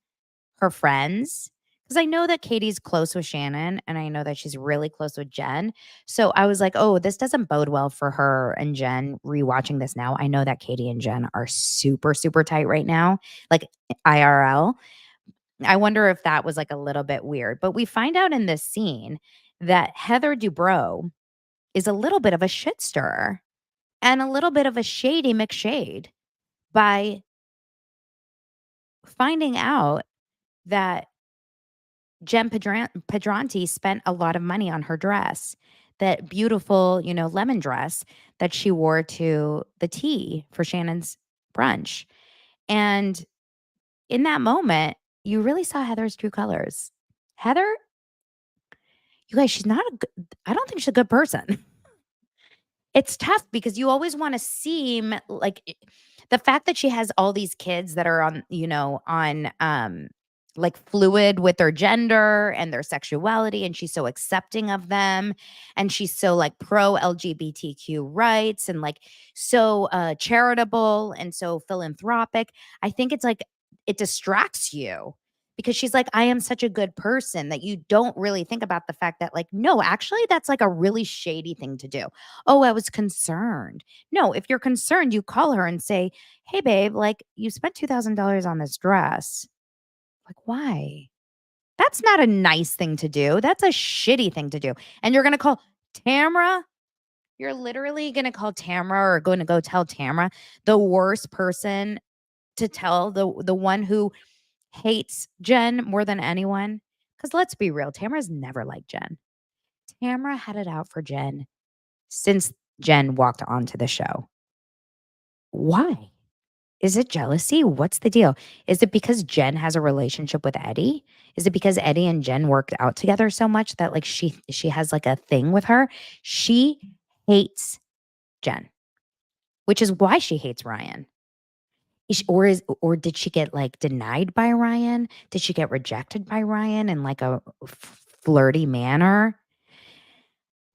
her friends. Because I know that Katie's close with Shannon, and I know that she's really close with Jen. So I was like, "Oh, this doesn't bode well for her and Jen rewatching this now." I know that Katie and Jen are super, super tight right now, like IRL. I wonder if that was like a little bit weird. But we find out in this scene that Heather Dubrow is a little bit of a shit stirrer and a little bit of a shady McShade by finding out that Pedranti spent a lot of money on her dress, that beautiful, lemon dress that she wore to the tea for Shannon's brunch. And in that moment, you really saw Heather's true colors. Heather, you guys, she's not a good, I don't think she's a good person. It's tough because you always wanna seem like the fact that she has all these kids that are on, like, fluid with their gender and their sexuality, and she's so accepting of them, and she's so, like, pro LGBTQ rights and, like, so, charitable and so philanthropic. I think it's like it distracts you because she's like, "I am such a good person," that you don't really think about the fact that, like, no, actually, that's, like, a really shady thing to do. "Oh, I was concerned." No, if you're concerned, you call her and say, "Hey, babe, like, you spent $2,000 on this dress. Like, why?" That's not a nice thing to do. That's a shitty thing to do. And you're gonna call Tamra? You're literally gonna call Tamra or gonna go tell Tamra, the worst person to tell, the one who hates Jen more than anyone? Because let's be real, Tamra's never liked Jen. Tamra had it out for Jen since Jen walked onto the show. Why? Is it jealousy? What's the deal? Is it because Jen has a relationship with Eddie? Is it because Eddie and Jen worked out together so much that like she has like a thing with her? She hates Jen, which is why she hates Ryan. Or did she get like denied by Ryan? Did she get rejected by Ryan in like a flirty manner?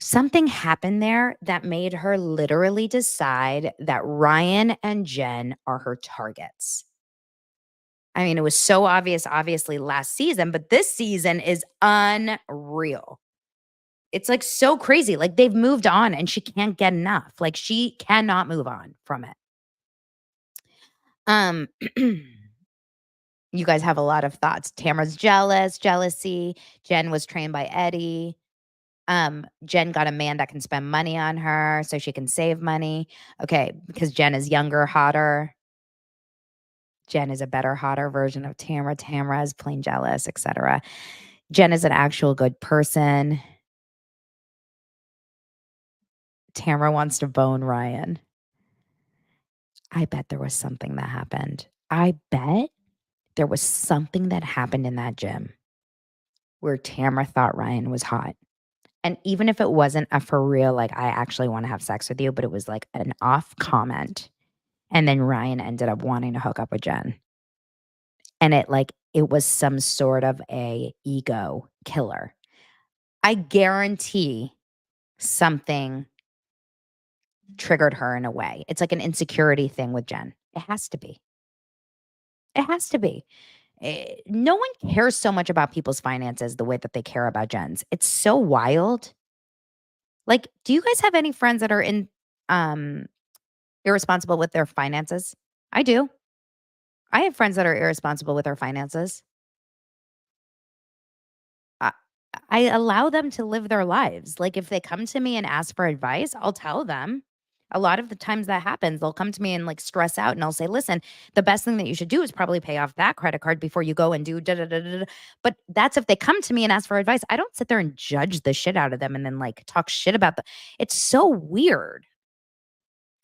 Something happened there that made her literally decide that Ryan and Jen are her targets. I mean, it was so obvious, obviously, last season, but this season is unreal. It's like so crazy. Like they've moved on and she can't get enough. Like she cannot move on from it. Um, you guys have a lot of thoughts. Tamara's jealous, jealousy. Jen was trained by Eddie. Jen got a man that can spend money on her so she can save money. Okay, because Jen is younger, hotter. Jen is a better, hotter version of Tamra. Tamra is plain jealous, etc. Jen is an actual good person. Tamra wants to bone Ryan. I bet there was something that happened. I bet there was something that happened in that gym where Tamra thought Ryan was hot. And even if it wasn't a for real, like, I actually want to have sex with you, but it was like an off comment. And then Ryan ended up wanting to hook up with Jen. And it was some sort of a ego killer. I guarantee something triggered her in a way. It's like an insecurity thing with Jen. It has to be. It has to be. No one cares so much about people's finances the way that they care about Jen's. It's so wild. Like, do you guys have any friends that are um irresponsible with their finances? I do. I have friends that are irresponsible with their finances. I, I allow them to live their lives. Like if they come to me and ask for advice, I'll tell them. A lot of the times that happens, they'll come to me and like stress out and I'll say, "Listen, the best thing that you should do is probably pay off that credit card before you go and do da da da da." Da." But that's if they come to me and ask for advice. I don't sit there and judge the shit out of them and then like talk shit about them. It's so weird.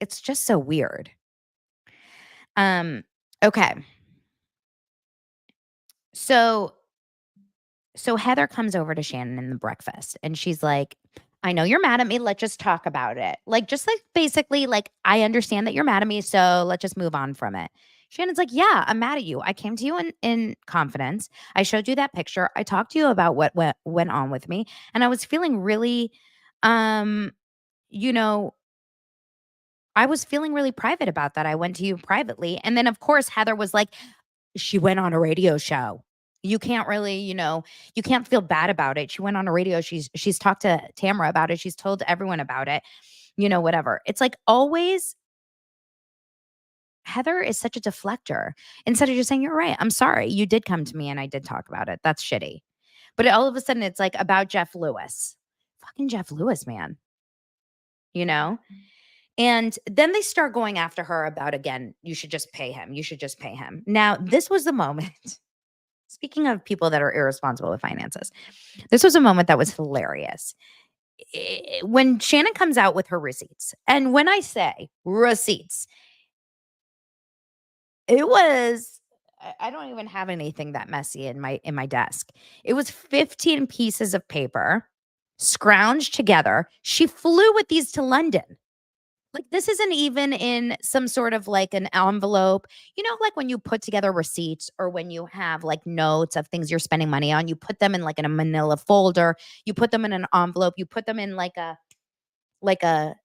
It's just so weird. Um okay. So Heather comes over to Shannon in the breakfast and she's like, "I know you're mad at me. Let's just talk about it." Like, just like basically, like, "I understand that you're mad at me. So let's just move on from it." Shannon's like, "Yeah, I'm mad at you. I came to you in confidence. I showed you that picture. I talked to you about what went on with me. And I was feeling really, um, you know, I was feeling really private about that. I went to you privately." And then, of course, Heather was like, "She went on a radio show. You can't really, you can't feel bad about it. She went on a radio. She's talked to Tamra about it. She's told everyone about it, whatever." It's like always Heather is such a deflector. Instead of just saying, "You're right. I'm sorry. You did come to me and I did talk about it. That's shitty." But all of a sudden it's like about Jeff Lewis. Fucking Jeff Lewis, man. You know? And then they start going after her about, again, you should just pay him. You should just pay him. Now, this was the moment. Speaking of people that are irresponsible with finances, this was a moment that was hilarious. When Shannon comes out with her receipts, and when I say receipts, it was I don't even have anything that messy in my desk. It was 15 pieces of paper scrounged together. She flew with these to London. Like, this isn't even in some sort of like an envelope. You know, like when you put together receipts or when you have like notes of things you're spending money on, you put them in like in a manila folder, you put them in an envelope, you put them in like a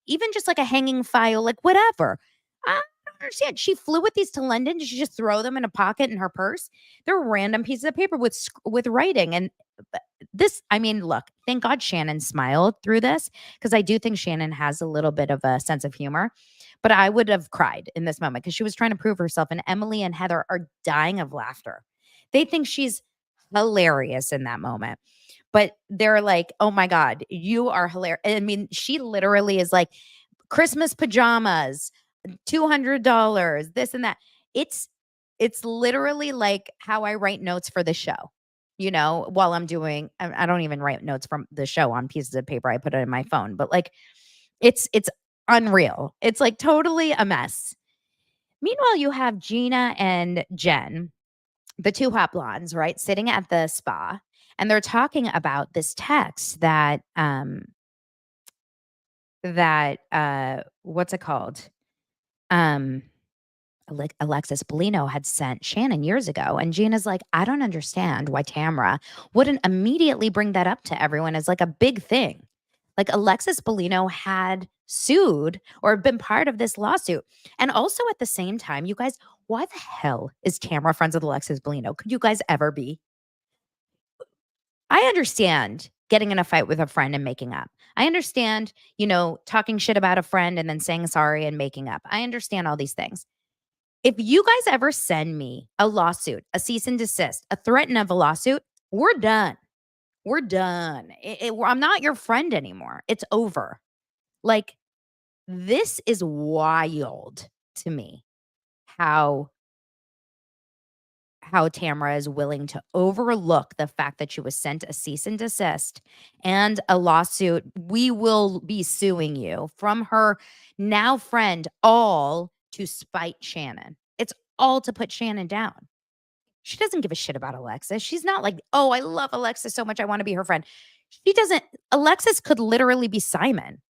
even just like a hanging file, like whatever. I don't understand. She flew with these to London. Did she just throw them in a pocket in her purse? They're random pieces of paper with writing. And this, I mean, look, thank God Shannon smiled through this, because I do think Shannon has a little bit of a sense of humor. But I would have cried in this moment because she was trying to prove herself. And Emily and Heather are dying of laughter. They think she's hilarious in that moment. But they're like, "Oh my God, you are hilarious." I mean, she literally is like, Christmas pajamas, $200, this and that. It's it's literally like how I write notes for the show. While I'm doing, I don't even write notes from the show on pieces of paper. I put it in my phone, but like it's unreal. It's like totally a mess. Meanwhile, you have Gina and Jen, the two hot blondes, right, sitting at the spa, and they're talking about this text that what's it called? Um Alexis Bellino had sent Shannon years ago. And Gina's like, "I don't understand why Tamra wouldn't immediately bring that up to everyone as like a big thing." Like, Alexis Bellino had sued or been part of this lawsuit. And also at the same time, you guys, why the hell is Tamra friends with Alexis Bellino? Could you guys ever be? I understand getting in a fight with a friend and making up. I understand, talking shit about a friend and then saying sorry and making up. I understand all these things. If you guys ever send me a lawsuit, a cease and desist, a threat of a lawsuit, we're done. We're done. I'm not your friend anymore. It's over. Like, this is wild to me how Tamra is willing to overlook the fact that she was sent a cease and desist and a lawsuit. "We will be suing you," from her now friend, all to spite Shannon. It's all to put Shannon down. She doesn't give a shit about Alexis. She's not like, "Oh, I love Alexis so much. I want to be her friend." She doesn't. Alexis could literally be Simon.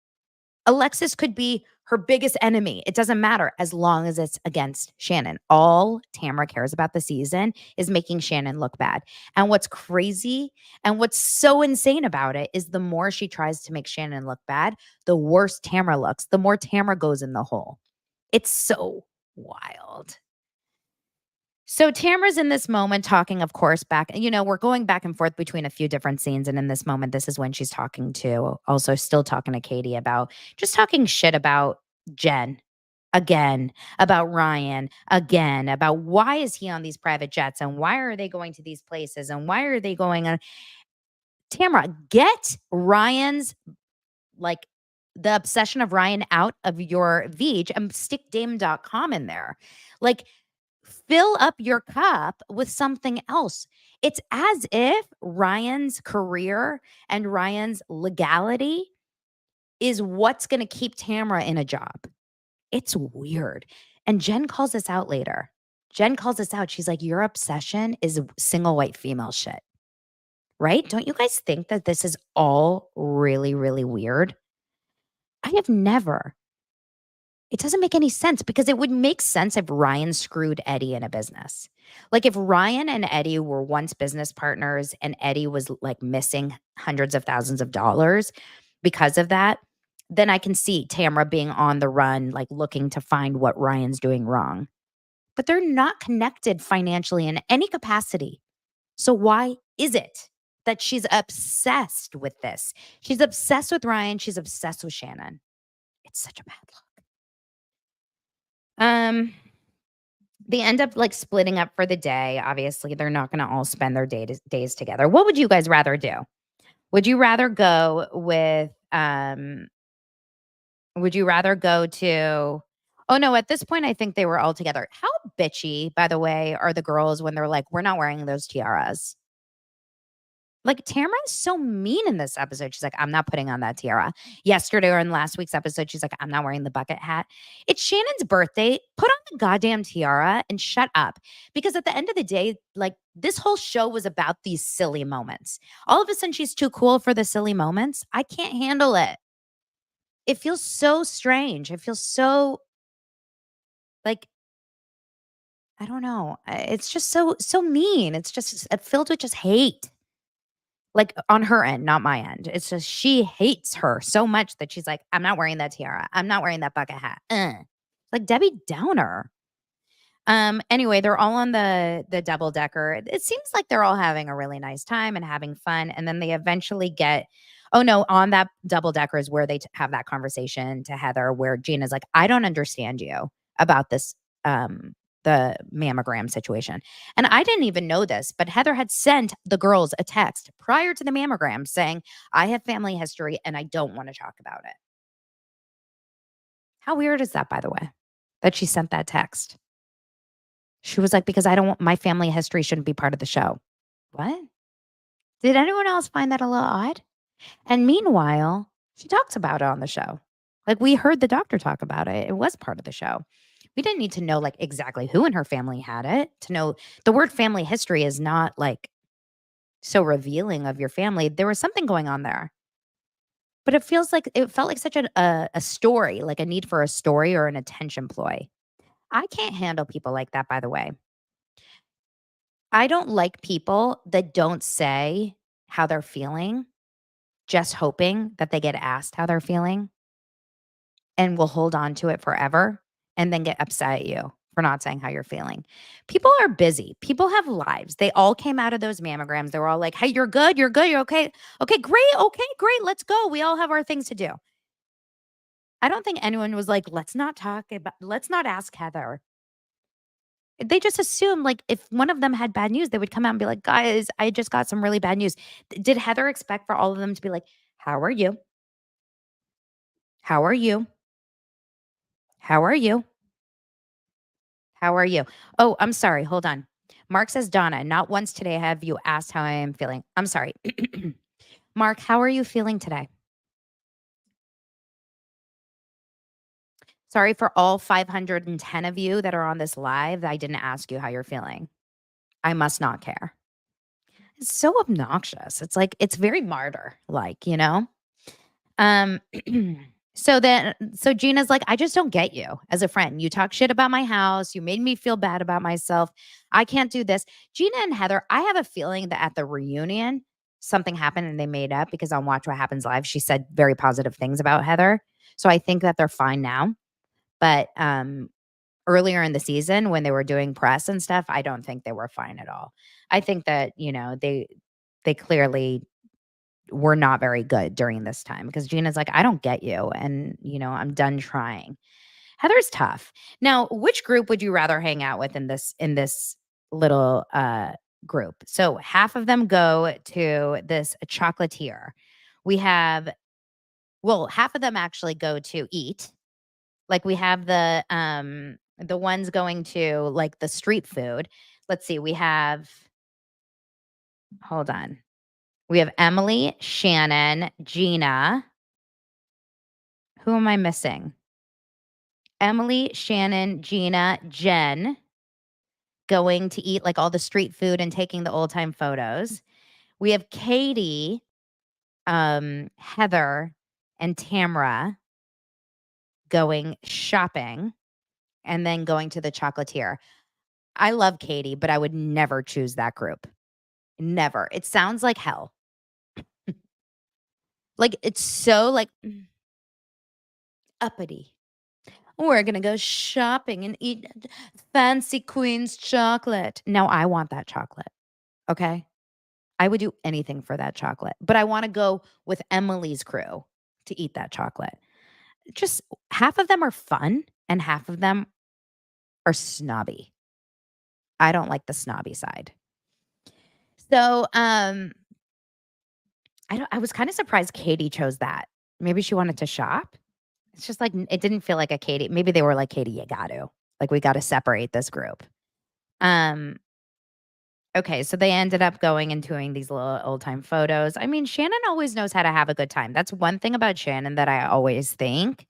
Alexis could be her biggest enemy. It doesn't matter as long as it's against Shannon. All Tamra cares about the season is making Shannon look bad. And what's crazy and what's so insane about it is the more she tries to make Shannon look bad, the worse Tamra looks, the more Tamra goes in the hole. It's so wild. So Tamara's in this moment talking, of course, we're going back and forth between a few different scenes. And in this moment, this is when she's still talking to Katie about just talking shit about Jen again, about Ryan again, about why is he on these private jets and why are they going to these places and why are they going on? Tamara, get Ryan's, like, the obsession of Ryan out of your Veej and stick Dame.com in there. Like, fill up your cup with something else. It's as if Ryan's career and Ryan's legality is what's going to keep Tamra in a job. It's weird. And Jen calls this out later. Jen calls this out. She's like, "Your obsession is single white female shit." Right? Don't you guys think that this is all really, really weird? I have never. It doesn't make any sense, because it would make sense if Ryan screwed Eddie in a business. Like, if Ryan and Eddie were once business partners and Eddie was like missing hundreds of thousands of dollars because of that, then I can see Tamra being on the run, like looking to find what Ryan's doing wrong. But they're not connected financially in any capacity. So why is it that she's obsessed with this? She's obsessed with Ryan. She's obsessed with Shannon. It's such a bad look. Um, They end up, like, splitting up for the day. Obviously, they're not gonna all spend their days together. What would you guys rather do? Would you rather go with, would you rather go to oh, no, at this point, I think they were all together. How bitchy, by the way, are the girls when they're like, "We're not wearing those tiaras." Like, Tamra is so mean in this episode. She's like, "I'm not putting on that tiara." Yesterday or in last week's episode, she's like, "I'm not wearing the bucket hat." It's Shannon's birthday. Put on the goddamn tiara and shut up. Because at the end of the day, like, this whole show was about these silly moments. All of a sudden, she's too cool for the silly moments. I can't handle it. It feels so strange. It feels so, like, I don't know. It's just so mean. It's just filled with just hate. Like, on her end, not my end. It's just she hates her so much that she's like, "I'm not wearing that tiara. I'm not wearing that bucket hat." Like Debbie Downer. Anyway, they're all on the double decker. It seems like they're all having a really nice time and having fun, and then they eventually get oh, no, on that double decker is where they have that conversation to Heather where Gina's like, "I don't understand you about this, um, the mammogram situation." And I didn't even know this, but Heather had sent the girls a text prior to the mammogram saying, "I have family history and I don't wanna talk about it." How weird is that, by the way, that she sent that text? She was like, "Because I don't want my family history shouldn't be part of the show." What? Did anyone else find that a little odd? And meanwhile, she talks about it on the show. Like, we heard the doctor talk about it. It was part of the show. We didn't need to know, like, exactly who in her family had it to know the word family history is not, like, so revealing of your family. There was something going on there. But it felt like such a story, like a need for a story or an attention ploy. I can't handle people like that, by the way. I don't like people that don't say how they're feeling, just hoping that they get asked how they're feeling and will hold on to it forever and then get upset at you for not saying how you're feeling. People are busy. People have lives. They all came out of those mammograms. They were all like, "Hey, you're good. You're good. You're okay. Okay, great. Okay, great. Let's go. We all have our things to do." I don't think anyone was like, let's not ask Heather. They just assumed, like, if one of them had bad news, they would come out and be like, "Guys, I just got some really bad news." Did Heather expect for all of them to be like, "How are you? How are you? How are you? How are you?" Oh, I'm sorry. Hold on. Mark says, "Donna, not once today have you asked how I am feeling." I'm sorry. Mark, how are you feeling today? Sorry for all 510 of you that are on this live. I didn't ask you how you're feeling. I must not care. It's so obnoxious. It's like, it's very martyr like, you know? Um, so Gina's like, "I just don't get you as a friend. You talk shit about my house. You made me feel bad about myself. I can't do this." Gina and Heather, I have a feeling that at the reunion, something happened and they made up because on Watch What Happens Live, she said very positive things about Heather. So I think that they're fine now. But earlier in the season when they were doing press and stuff, I don't think they were fine at all. I think that, they clearly were not very good during this time because Gina's like, "I don't get you, and, I'm done trying." Heather's tough. Now, which group would you rather hang out with in this little, group? So, half of them go to this chocolatier. We have well, half of them actually go to eat. Like, we have the ones going to, like, the street food. Let's see, we have hold on. We have Emily, Shannon, Gina. Who am I missing? Emily, Shannon, Gina, Jen going to eat, like, all the street food and taking the old time photos. We have Katie, Heather, and Tamra going shopping and then going to the chocolatier. I love Katie, but I would never choose that group. Never. It sounds like hell. Like, it's so, like, uppity. "We're gonna go shopping and eat fancy queen's chocolate." Now I want that chocolate, okay? I would do anything for that chocolate, but I wanna go with Emily's crew to eat that chocolate. Just half of them are fun and half of them are snobby. I don't like the snobby side. So, I was kinda surprised Katie chose that. Maybe she wanted to shop? It's just like it didn't feel like a Katie maybe they were like, "Katie, you got to. Like, we gotta separate this group." Um, okay, so they ended up going and doing these little old-time photos. I mean, Shannon always knows how to have a good time. That's one thing about Shannon that I always think.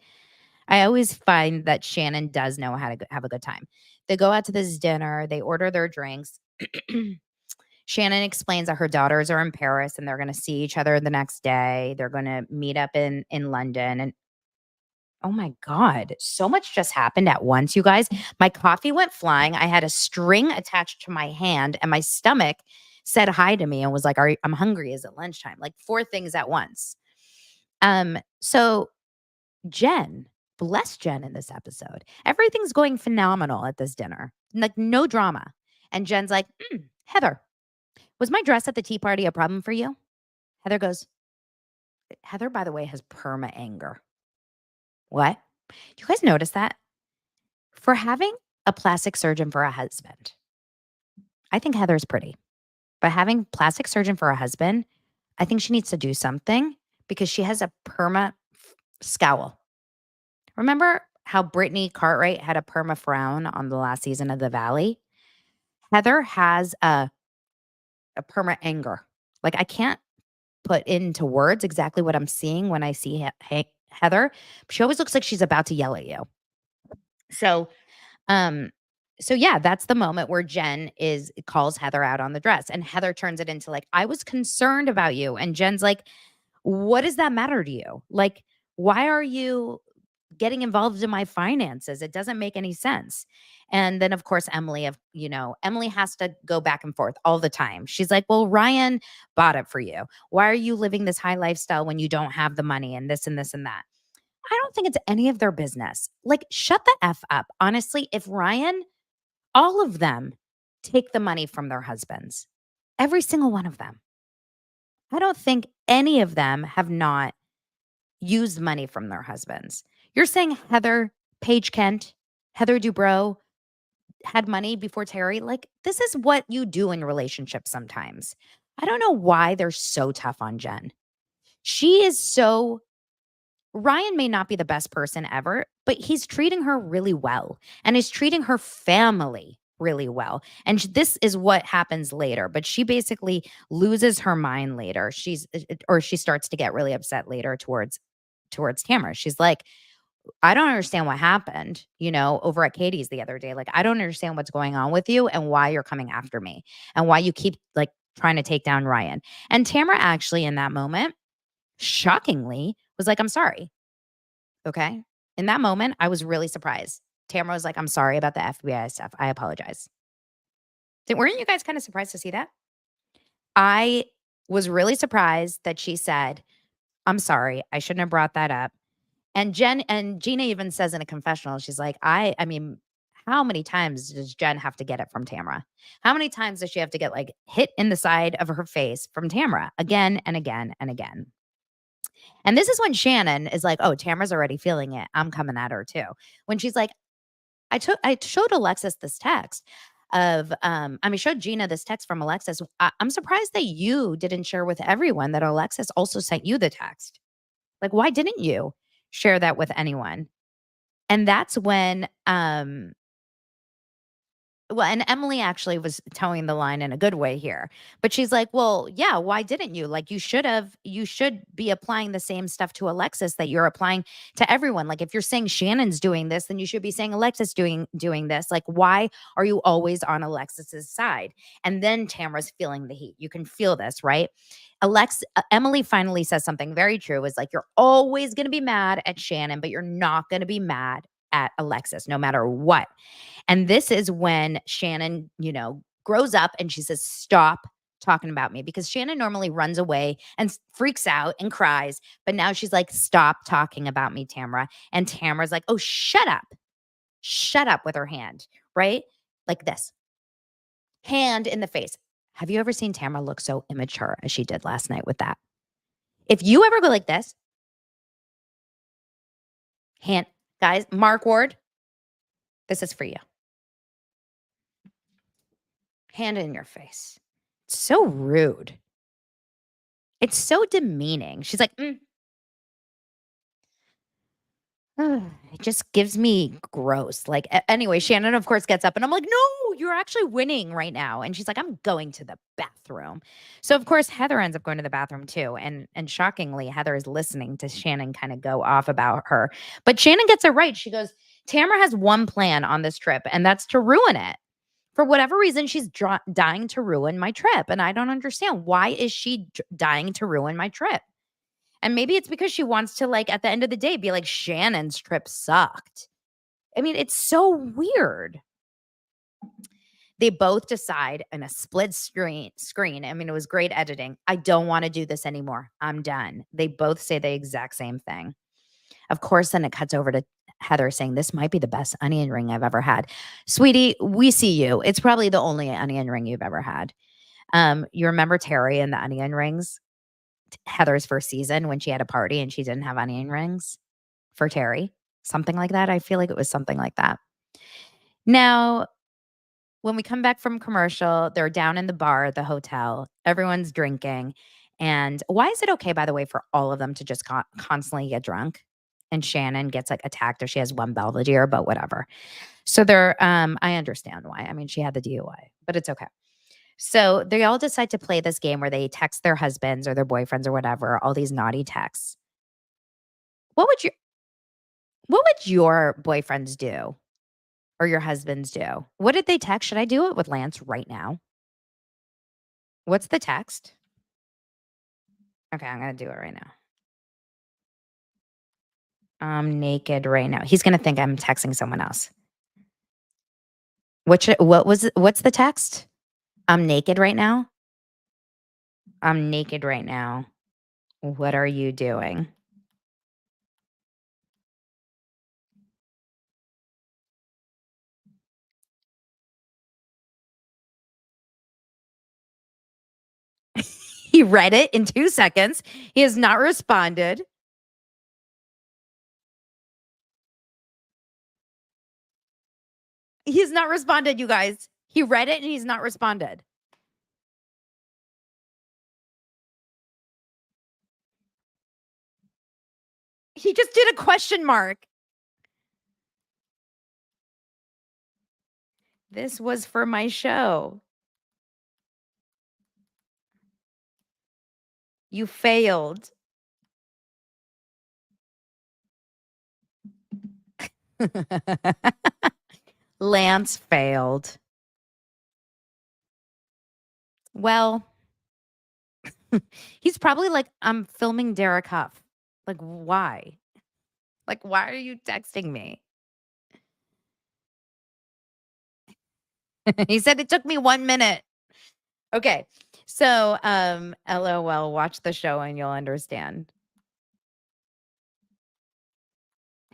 I always find that Shannon does know how to have a good time. They go out to this dinner, they order their drinks. Shannon explains that her daughters are in Paris and they're gonna see each other the next day. They're gonna meet up in London, and oh my god, so much just happened at once, you guys. My coffee went flying. I had a string attached to my hand, and my stomach said hi to me and was like, I'm hungry. Is it lunchtime?" Like 4 things at once. So Jen, bless Jen in this episode. Everything's going phenomenal at this dinner. Like no drama. And Jen's like, Heather, was my dress at the tea party a problem for you?" Heather goes, Heather, by the way, has perma anger. What? Do you guys notice that? For having a plastic surgeon for a husband, I think Heather's pretty. But having plastic surgeon for a husband, I think she needs to do something because she has a perma scowl. Remember how Brittany Cartwright had a perma frown on the last season of The Valley? Heather has a perma anger. Like I can't put into words exactly what I'm seeing when I see Heather. She always looks like she's about to yell at you. So, um, so yeah, that's the moment where Jen calls Heather out on the dress, and Heather turns it into like, "I was concerned about you," and Jen's like, "What does that matter to you? Like, why are you getting involved in my finances? It doesn't make any sense." And then of course Emily has to go back and forth all the time. She's like, "Well, Ryan bought it for you. Why are you living this high lifestyle when you don't have the money and this and this and that?" I don't think it's any of their business. Like, shut the F up. Honestly, if Ryan, all of them take the money from their husbands, every single one of them. I don't think any of them have not used money from their husbands. You're saying Heather Paige Kent, Heather Dubrow had money before Terry? Like, this is what you do in relationships sometimes. I don't know why they're so tough on Jen. She is so Ryan may not be the best person ever, but he's treating her really well and is treating her family really well. And this is what happens later, but she basically loses her mind later. She starts to get really upset later towards Tamra. She's like, "I don't understand what happened, over at Katie's the other day. Like, I don't understand what's going on with you and why you're coming after me and why you keep like trying to take down Ryan." And Tamra actually in that moment, shockingly, was like, "I'm sorry." Okay. In that moment, I was really surprised. Tamara was like, "I'm sorry about the FBI stuff. I apologize." Weren't you guys kind of surprised to see that? I was really surprised that she said, "I'm sorry. I shouldn't have brought that up." And Gina even says in a confessional, she's like, I mean, how many times does Jen have to get it from Tamara? How many times does she have to get like hit in the side of her face from Tamara again and again and again? And this is when Shannon is like, "Oh, Tamara's already feeling it. I'm coming at her too." When she's like, I showed Alexis this text showed Gina this text from Alexis. I'm surprised that you didn't share with everyone that Alexis also sent you the text. Like, why didn't you share that with anyone?" And that's when and Emily actually was towing the line in a good way here. But she's like, "Well, yeah, why didn't you? Like, you should be applying the same stuff to Alexis that you're applying to everyone. Like, if you're saying Shannon's doing this, then you should be saying Alexis doing this. Like, why are you always on Alexis's side?" And then Tamara's feeling the heat. You can feel this, right? Emily finally says something very true, is like, "You're always going to be mad at Shannon, but you're not going to be mad at Alexis, no matter what." And this is when Shannon, grows up and she says, "Stop talking about me," because Shannon normally runs away and freaks out and cries. But now she's like, "Stop talking about me, Tamra." And Tamra's like, "Oh, shut up. Shut up," with her hand, right? Like this, hand in the face. Have you ever seen Tamra look so immature as she did last night with that? If you ever go like this, hand, guys, Mark Ward, this is for you. hand in your face. It's so rude. It's so demeaning. She's like, it just gives me gross. Like, anyway, Shannon, of course, gets up and I'm like, no, you're actually winning right now. And she's like, I'm going to the bathroom. So, of course, Heather ends up going to the bathroom too. And shockingly, Heather is listening to Shannon kind of go off about her. But Shannon gets it right. She goes, Tamra has one plan on this trip, and that's to ruin it. For whatever reason, she's dying to ruin my trip. And I don't understand. Why is she dying to ruin my trip? And maybe it's because she wants to, like, at the end of the day, be like, Shannon's trip sucked. I mean, it's so weird. They both decide in a split screen. I mean, it was great editing. I don't want to do this anymore. I'm done. They both say the exact same thing. Of course, then it cuts over to Heather saying, this might be the best onion ring I've ever had. Sweetie, we see you. It's probably the only onion ring you've ever had. You remember Terry and the onion rings? Heather's first season when she had a party and she didn't have onion rings for Terry. Something like that. I feel like it was something like that. Now, when we come back from commercial, they're down in the bar at the hotel. Everyone's drinking. And why is it okay, by the way, for all of them to just constantly get drunk? And Shannon gets like attacked if she has one Belvedere, but whatever. So they're, I understand why. I mean, she had the DUI, but it's okay. So they all decide to play this game where they text their husbands or their boyfriends or whatever, all these naughty texts. What would your boyfriends do or your husbands do? What did they text? Should I do it with Lance right now? What's the text? Okay, I'm going to do it right now. I'm naked right now. He's going to think I'm texting someone else. What's the text? I'm naked right now. I'm naked right now. What are you doing? He read it in 2 seconds. He has not responded. He's not responded, you guys. He read it and he's not responded. He just did a question mark. This was for my show. You failed. Lance failed. Well, he's probably like, I'm filming Derek Huff. Like, why? Like, why are you texting me? He said it took me 1 minute. Okay. So, LOL, watch the show and you'll understand.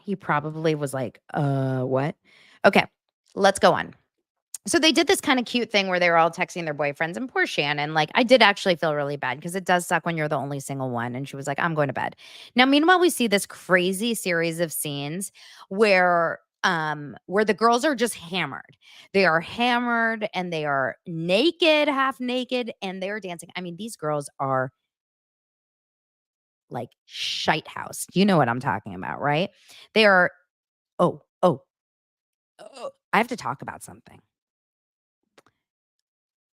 He probably was like, what? Okay, let's go on. So they did this kind of cute thing where they were all texting their boyfriends, and poor Shannon, like, I did actually feel really bad because it does suck when you're the only single one. And she was like, I'm going to bed. Now, meanwhile, we see this crazy series of scenes where the girls are just hammered. They are hammered and they are naked, half naked, and they're dancing. I mean, these girls are like shite house. You know what I'm talking about, right? They are, oh, oh, oh, I have to talk about something.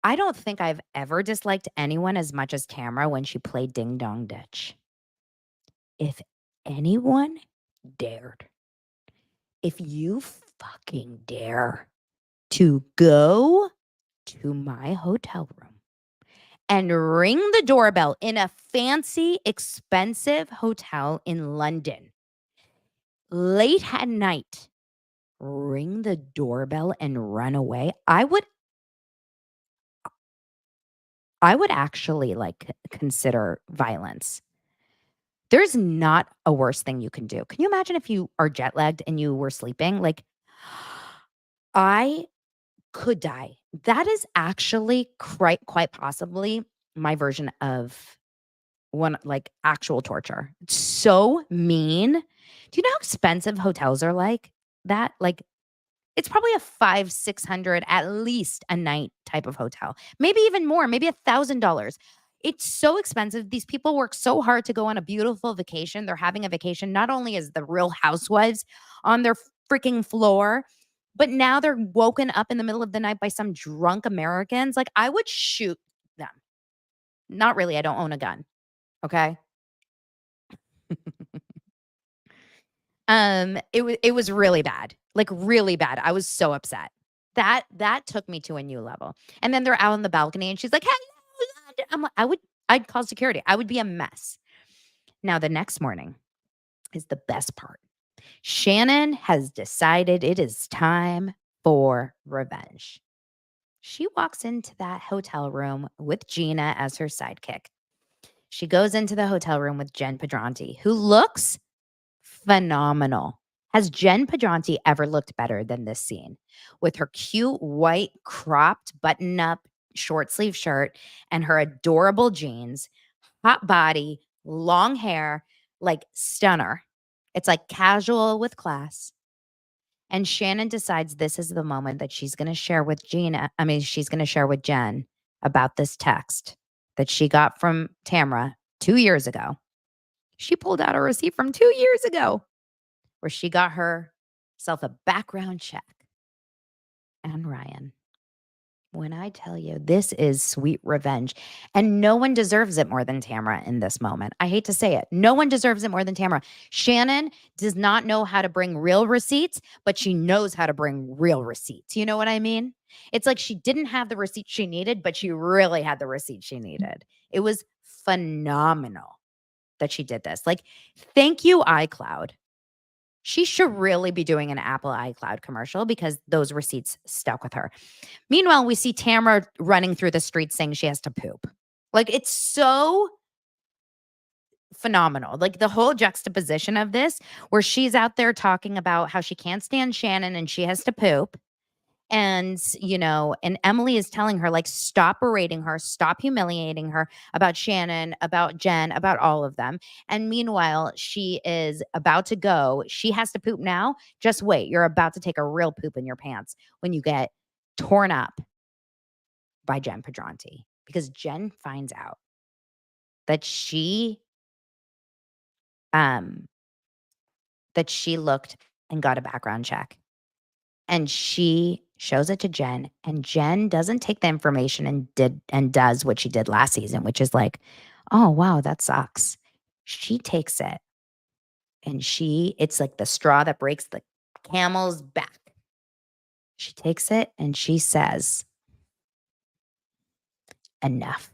I don't think I've ever disliked anyone as much as Tamra when she played Ding Dong Ditch. If anyone dared, if you fucking dare to go to my hotel room and ring the doorbell in a fancy, expensive hotel in London, late at night, ring the doorbell and run away, I would actually like consider violence. There's not a worse thing you can do. Can you imagine if you are jet lagged and you were sleeping? Like, I could die. That is actually quite possibly my version of one, like, actual torture. It's so mean. Do you know how expensive hotels are like that? Like, It's probably a 500-600 at least a night type of hotel. Maybe even more, maybe $1,000. It's so expensive. These people work so hard to go on a beautiful vacation. They're having a vacation. Not only is the Real Housewives on their freaking floor, but now they're woken up in the middle of the night by some drunk Americans. Like, I would shoot them. Not really. I don't own a gun. Okay. It was really bad. Like, really bad. I was so upset. That took me to a new level. And then they're out on the balcony and she's like, "Hey." I'm like, I'd call security. I would be a mess. Now the next morning is the best part. Shannon has decided it is time for revenge. She walks into that hotel room with Gina as her sidekick. She goes into the hotel room with Jen Pedranti, who looks phenomenal. Has Jen Pedranti ever looked better than this scene? With her cute white cropped button up short sleeve shirt and her adorable jeans, hot body, long hair, like stunner. It's like casual with class. And Shannon decides this is the moment that she's going to share with she's going to share with Jen about this text that she got from Tamra 2 years ago. She pulled out a receipt from 2 years ago where she got herself a background check. And Ryan, when I tell you this is sweet revenge, and no one deserves it more than Tamra in this moment. I hate to say it. No one deserves it more than Tamra. Shannon does not know how to bring real receipts, but she knows how to bring real receipts. You know what I mean? It's like she didn't have the receipt she needed, but she really had the receipt she needed. It was phenomenal that she did this. Like, thank you, iCloud. She should really be doing an Apple iCloud commercial because those receipts stuck with her. Meanwhile, we see Tamra running through the streets saying she has to poop. Like, it's so phenomenal. Like, the whole juxtaposition of this, where she's out there talking about how she can't stand Shannon and she has to poop. And Emily is telling her, like, stop berating her, stop humiliating her about Shannon, about Jen, about all of them. And meanwhile, she is about to go. She has to poop now. Just wait. You're about to take a real poop in your pants when you get torn up by Jen Pedranti. Because Jen finds out that um she looked and got a background check. And she shows it to Jen, and Jen doesn't take the information and does what she did last season, which is like, "Oh, wow, that sucks." She takes it and it's like the straw that breaks the camel's back. She takes it and she says, "Enough."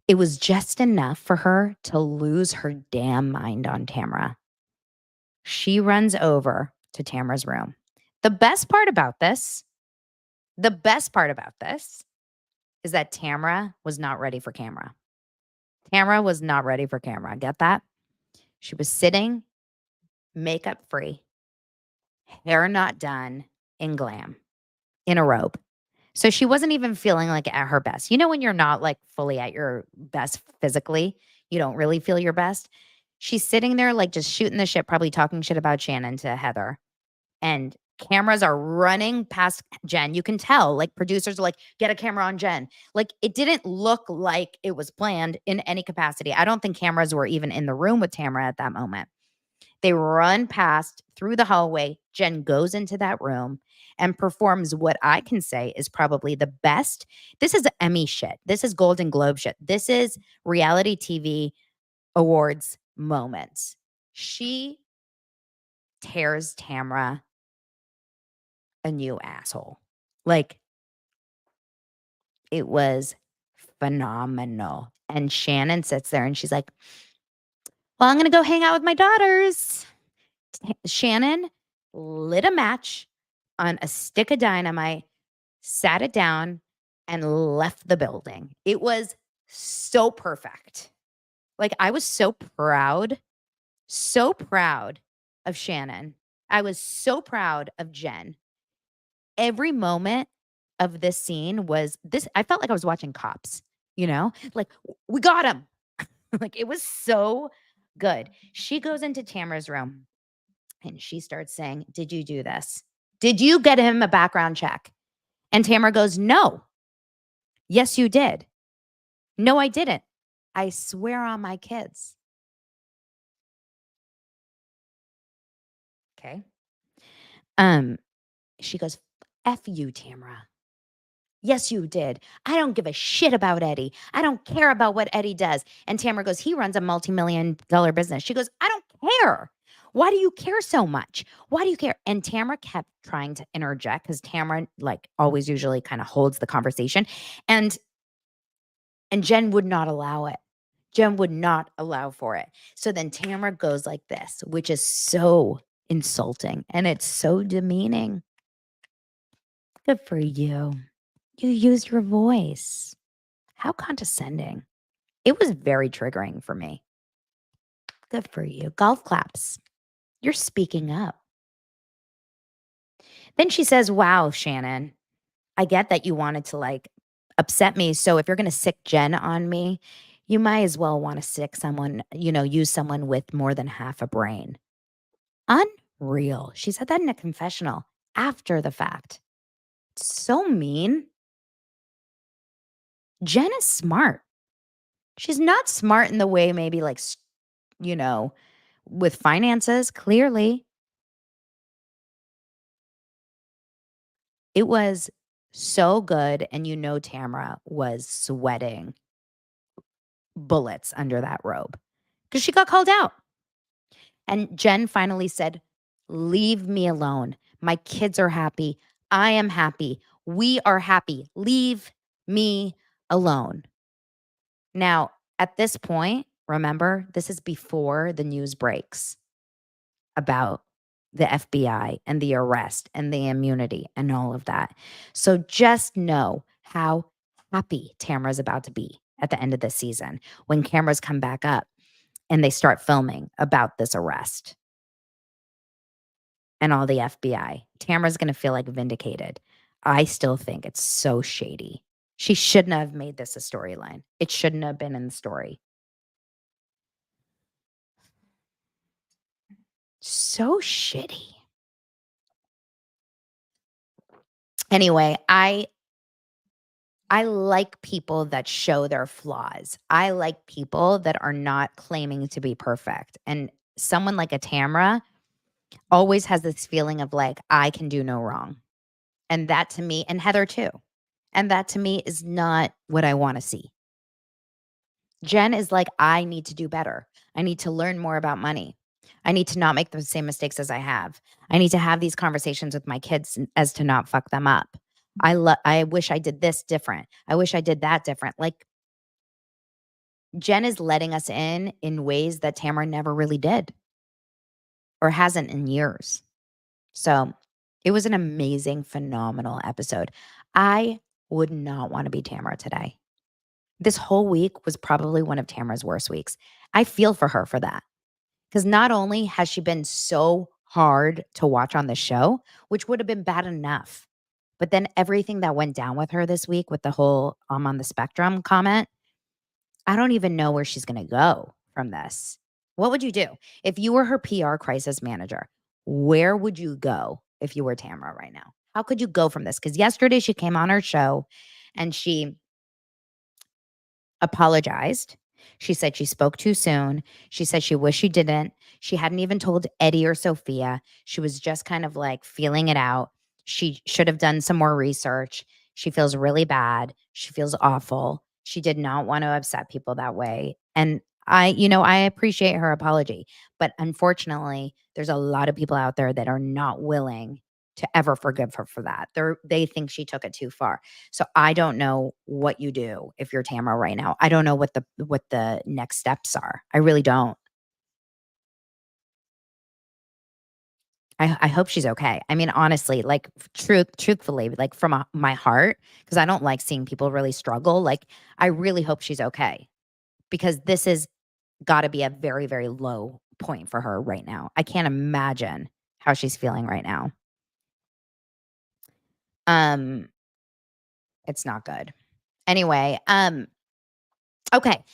It was just enough for her to lose her damn mind on Tamra. She runs over to Tamra's room. The best part about this is that Tamra was not ready for camera. Tamra was not ready for camera. Get that? She was sitting, makeup free, hair not done, in glam, in a robe. So she wasn't even feeling like at her best. You know, when you're not like fully at your best physically, you don't really feel your best. She's sitting there like just shooting the shit, probably talking shit about Shannon to Heather. And cameras are running past Jen. You can tell, like, producers are like, get a camera on Jen. Like, it didn't look like it was planned in any capacity. I don't think cameras were even in the room with Tamra at that moment. They run past through the hallway. Jen goes into that room and performs what I can say is probably the best. This is Emmy shit. This is Golden Globe shit. This is reality TV awards moments. She tears Tamra a new asshole. Like, it was phenomenal. And Shannon sits there and she's like, "Well, I'm going to go hang out with my daughters." Shannon lit a match on a stick of dynamite, sat it down, and left the building. It was so perfect. Like, I was so proud of Shannon. I was so proud of Jen. Every moment of this scene was this. I felt like I was watching Cops, like, we got him. Like, it was so good. She goes into Tamara's room and she starts saying, "Did you do this? Did you get him a background check? And Tamra goes, no. Yes, you did. No, I didn't. I swear on my kids. Okay. She goes, F you, Tamra. Yes, you did. I don't give a shit about Eddie. I don't care about what Eddie does. And Tamra goes, he runs a multi-million-dollar business. She goes, I don't care. Why do you care so much? Why do you care? And Tamra kept trying to interject because Tamra, like, always usually kind of holds the conversation. And Jen would not allow it. Jen would not allow for it. So then Tamra goes like this, which is so insulting and it's so demeaning. Good for you. You used your voice. How condescending. It was very triggering for me. Good for you. Golf claps. You're speaking up. Then she says, wow, Shannon, I get that you wanted to like upset me. So if you're going to sick Jen on me, you might as well want to sick someone, use someone with more than half a brain. Unreal. She said that in a confessional after the fact. So mean. Jen is smart. She's not smart in the way maybe like, with finances, clearly. It was so good, and Tamra was sweating bullets under that robe because she got called out. And Jen finally said, leave me alone. My kids are happy. I am happy. We are happy. Leave me alone. Now, at this point, remember, this is before the news breaks about the FBI and the arrest and the immunity and all of that. So just know how happy Tamara's about to be at the end of this season when cameras come back up and they start filming about this arrest and all the FBI. Tamara's going to feel like vindicated. I still think it's so shady. She shouldn't have made this a storyline. It shouldn't have been in the story. So shitty. Anyway, I like people that show their flaws. I like people that are not claiming to be perfect. And someone like a Tamra always has this feeling of like, I can do no wrong. And that to me, and Heather too. And that to me is not what I want to see. Jen is like, I need to do better. I need to learn more about money. I need to not make the same mistakes as I have. I need to have these conversations with my kids as to not fuck them up. I wish I did this different. I wish I did that different. Like Jen is letting us in ways that Tamara never really did or hasn't in years. So it was an amazing, phenomenal episode. I would not want to be Tamara today. This whole week was probably one of Tamara's worst weeks. I feel for her for that. Because not only has she been so hard to watch on the show, which would have been bad enough, but then everything that went down with her this week with the whole I'm on the spectrum comment, I don't even know where she's going to go from this. What would you do? If you were her PR crisis manager, where would you go if you were Tamara right now? How could you go from this? Because yesterday she came on her show and she apologized. She said she spoke too soon. She said she wished she didn't. She hadn't even told Eddie or Sophia. She was just kind of like feeling it out. She should have done some more research. She feels really bad. She feels awful. She did not want to upset people that way. And I appreciate her apology. But unfortunately, there's a lot of people out there that are not willing to ever forgive her for that. They think she took it too far. So I don't know what you do if you're Tamara right now. I don't know what the next steps are. I really don't. I hope she's okay. I mean, honestly, like truthfully, like from my heart, because I don't like seeing people really struggle. Like, I really hope she's okay because this has got to be a very, very low point for her right now. I can't imagine how she's feeling right now. Um, it's not good. Anyway, okay.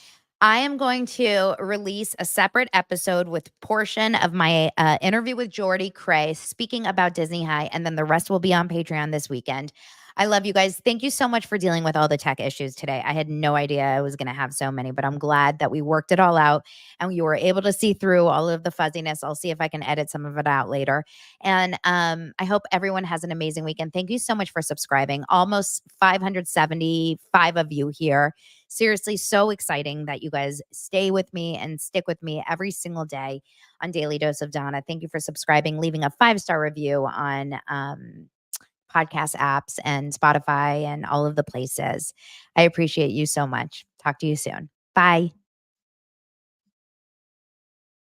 I am going to release a separate episode with portion of my interview with Jordy Cray speaking about Disney High, and then the rest will be on Patreon this weekend. I love you guys. Thank you so much for dealing with all the tech issues today. I had no idea I was going to have so many, but I'm glad that we worked it all out and you were able to see through all of the fuzziness. I'll see if I can edit some of it out later. And I hope everyone has an amazing weekend. Thank you so much for subscribing. Almost 575 of you here. Seriously, so exciting that you guys stay with me and stick with me every single day on Daily Dose of Donna. Thank you for subscribing, leaving a 5-star review on podcast apps and Spotify and all of the places. I appreciate you so much. Talk to you soon. Bye.